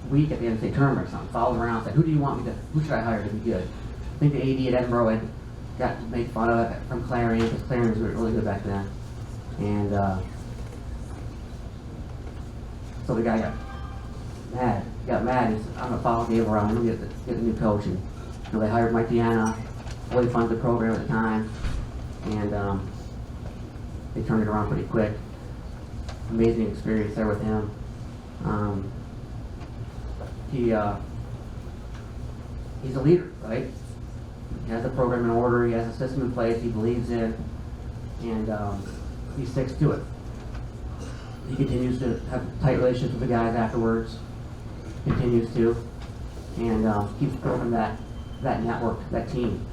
week at the end of the state tournament or something, followed around, said, who should I hire to be good? I think the AD at Edinburgh had got made fun of from Clarion, because Clarion was really good back then. And so the guy got mad. He said, I'm gonna follow Gable around, I'm gonna get a new coach. And they hired Mike Deanna, fully funded the program at the time, and they turned it around pretty quick. Amazing experience there with him. He's a leader, right? He has a program in order, he has a system in place he believes in, and he sticks to it. He continues to have tight relationships with the guys afterwards, continues to, and keeps building that network, that team.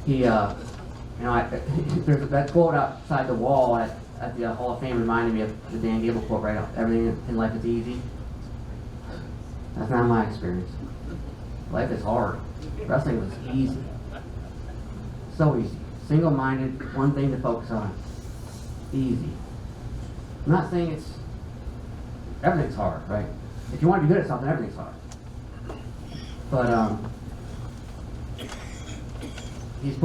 He, there's that quote outside the wall at the Hall of Fame reminded me of the Dan Gable quote, right? Everything in life is easy. That's not my experience. Life is hard. Wrestling was easy. So easy. Single-minded, one thing to focus on. Easy. I'm not saying everything's hard, right? If you want to be good at something, everything's hard. But he's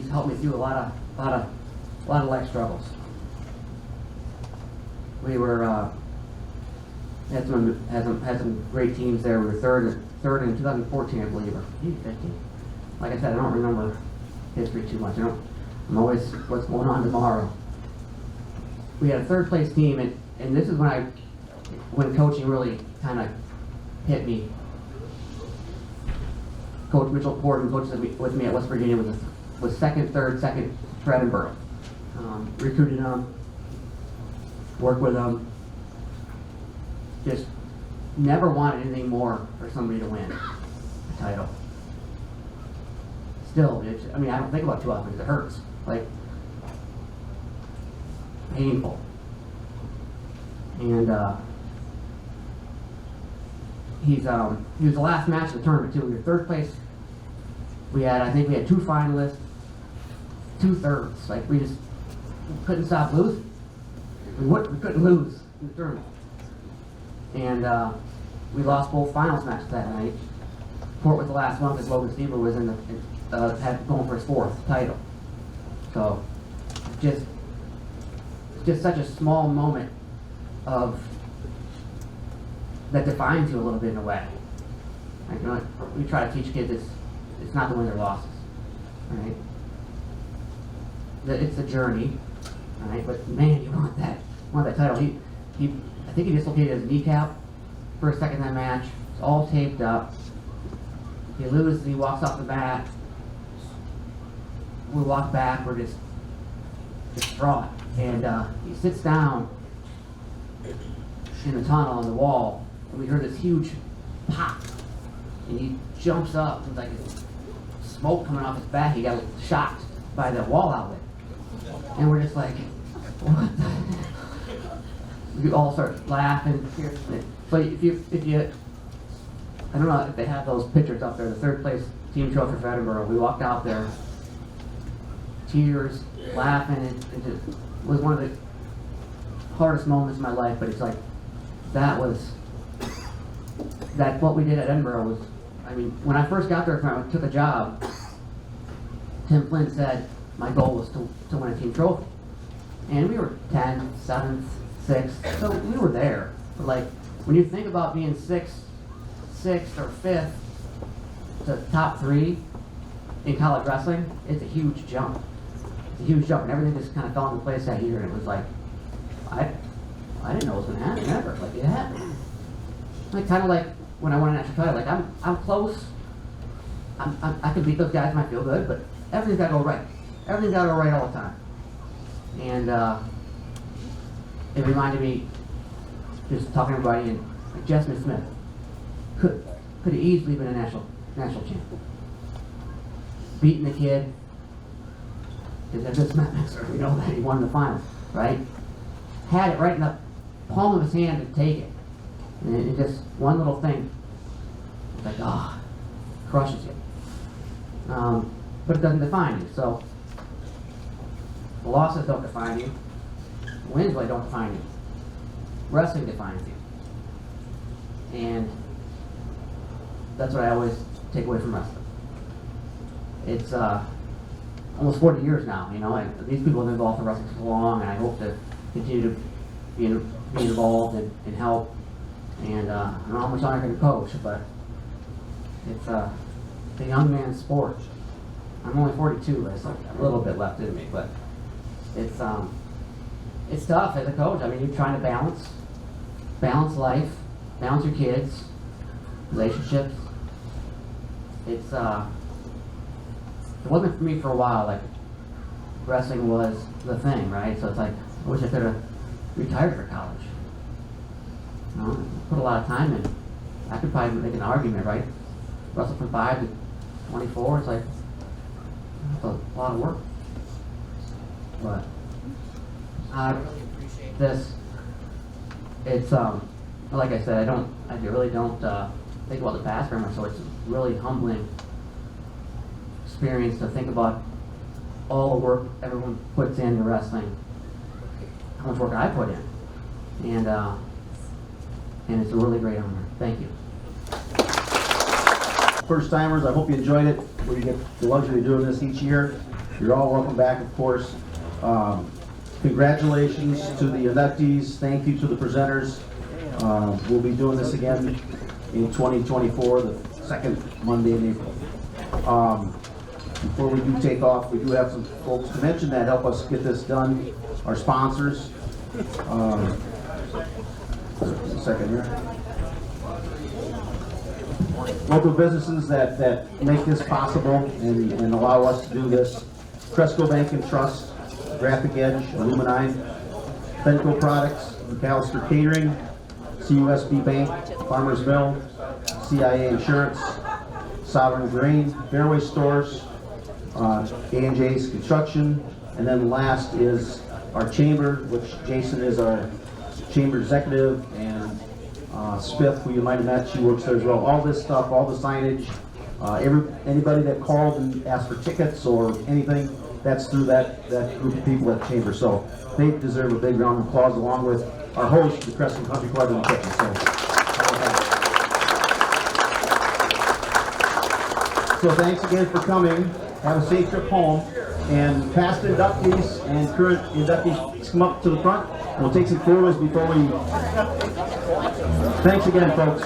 helped me through a lot of life struggles. We were had some great teams there. We were third in 2014, I believe, or 15. Like I said, I don't remember history too much. I'm always what's going on tomorrow. We had a third place team, and this is when coaching really kind of hit me. Coach Mitchell Gordon, coaches with me at West Virginia, was second for Edinburgh. Recruited them, worked with them. Just never wanted anything more for somebody to win a title. Still, I don't think about it too often because it hurts. Like, painful. And he was the last match of the tournament too. We were third place. I think we had 2 finalists, 2 thirds. Like we couldn't stop losing. We couldn't lose in the tournament. And we lost both finals matches that night. Port was the last one because Logan Stieber was had going for his 4th title. So just such a small moment of that defines you a little bit in a way. Like, we try to teach kids it's not the wins or losses, right? It's a journey, right? But man, you want that title. I think he dislocated his kneecap for a second that match. It's all taped up. He loses. He walks off the mat. We walk back. We're just distraught, and he sits down in the tunnel on the wall. And we heard this huge pop, and he jumps up, and like smoke coming off his back. He got shocked by the wall outlet, and we're just like, what the heck? We all start laughing. So if you, I don't know if they have those pictures up there, the third place team trophy for Edinburgh. We walked out there, tears, laughing. It just was one of the hardest moments in my life, but it's like, that what we did at Edinburgh was, I mean, when I first got there, when I took a job, Tim Flynn said my goal was to win a team trophy. And we were 10th, 7th, 6th, so we were there. But like, when you think about being 6th or 5th to top 3 in college wrestling, it's a huge jump. It's a huge jump, and everything just kind of fell into place that year, and it was like, I didn't know it was going to happen ever. Like, it happened. Like, kind of like when I won a national title. Like, I'm close. I can beat those guys. Might feel good, but everything's got to go right. Everything's got to go right all the time. And it reminded me, just talking to everybody, and like Jessamine Smith could have easily been a national champion. Beating the kid, because I just met Mixer, we know that he won the final, right? Had it right in the palm of his hand to take it. And it just, one little thing, it's like, crushes you. But it doesn't define you. So, the losses don't define you. The wins really don't define you. Wrestling defines you. And that's what I always take away from wrestling. It's almost 40 years now, you know. These people have been involved in wrestling for so long, and I hope to continue to be involved and help. And I don't know how much longer I can coach, but it's a young man's sport. I'm only 42, there's like a little bit left in me, but it's tough as a coach. I mean, you're trying to balance life, balance your kids, relationships. It wasn't for me for a while. Like, wrestling was the thing, right? So it's like, I wish I could have retired for college. You know, put a lot of time in. I could probably make an argument, right? Wrestle from 5 to 24. It's like, that's a lot of work. But I really appreciate this. It's like I said, I really don't think about the past very much. So it's a really humbling experience to think about all the work everyone puts into wrestling, how much work I put in, and it's a really great honor. Thank you. First timers, I hope you enjoyed it. We get the luxury of doing this each year. You're all welcome back, of course. Congratulations to the inductees. Thank you to the presenters. We'll be doing this again in 2024, the second Monday in April. Before we do take off, we do have some folks to mention that help us get this done. Our sponsors. A second here. Local businesses that make this possible and allow us to do this. Cresco Bank and Trust, Graphic Edge, Illumine, Benco Products, McAllister Catering, CUSB Bank, Farmers Mill, CIA Insurance, Sovereign Grain, Fairway Stores, A&J's Construction, and then last is our chamber, which Jason is our chamber executive, and Spiff, who you might have met, she works there as well. All this stuff, all the signage, anybody that called and asked for tickets or anything, that's through that group of people at the chamber. So they deserve a big round of applause, along with our host, the Crescent Country Club in the kitchen. So thanks again for coming. Have a safe trip home. And past inductees and current inductees, come up to the front. We'll take some photos before we. Thanks again, folks.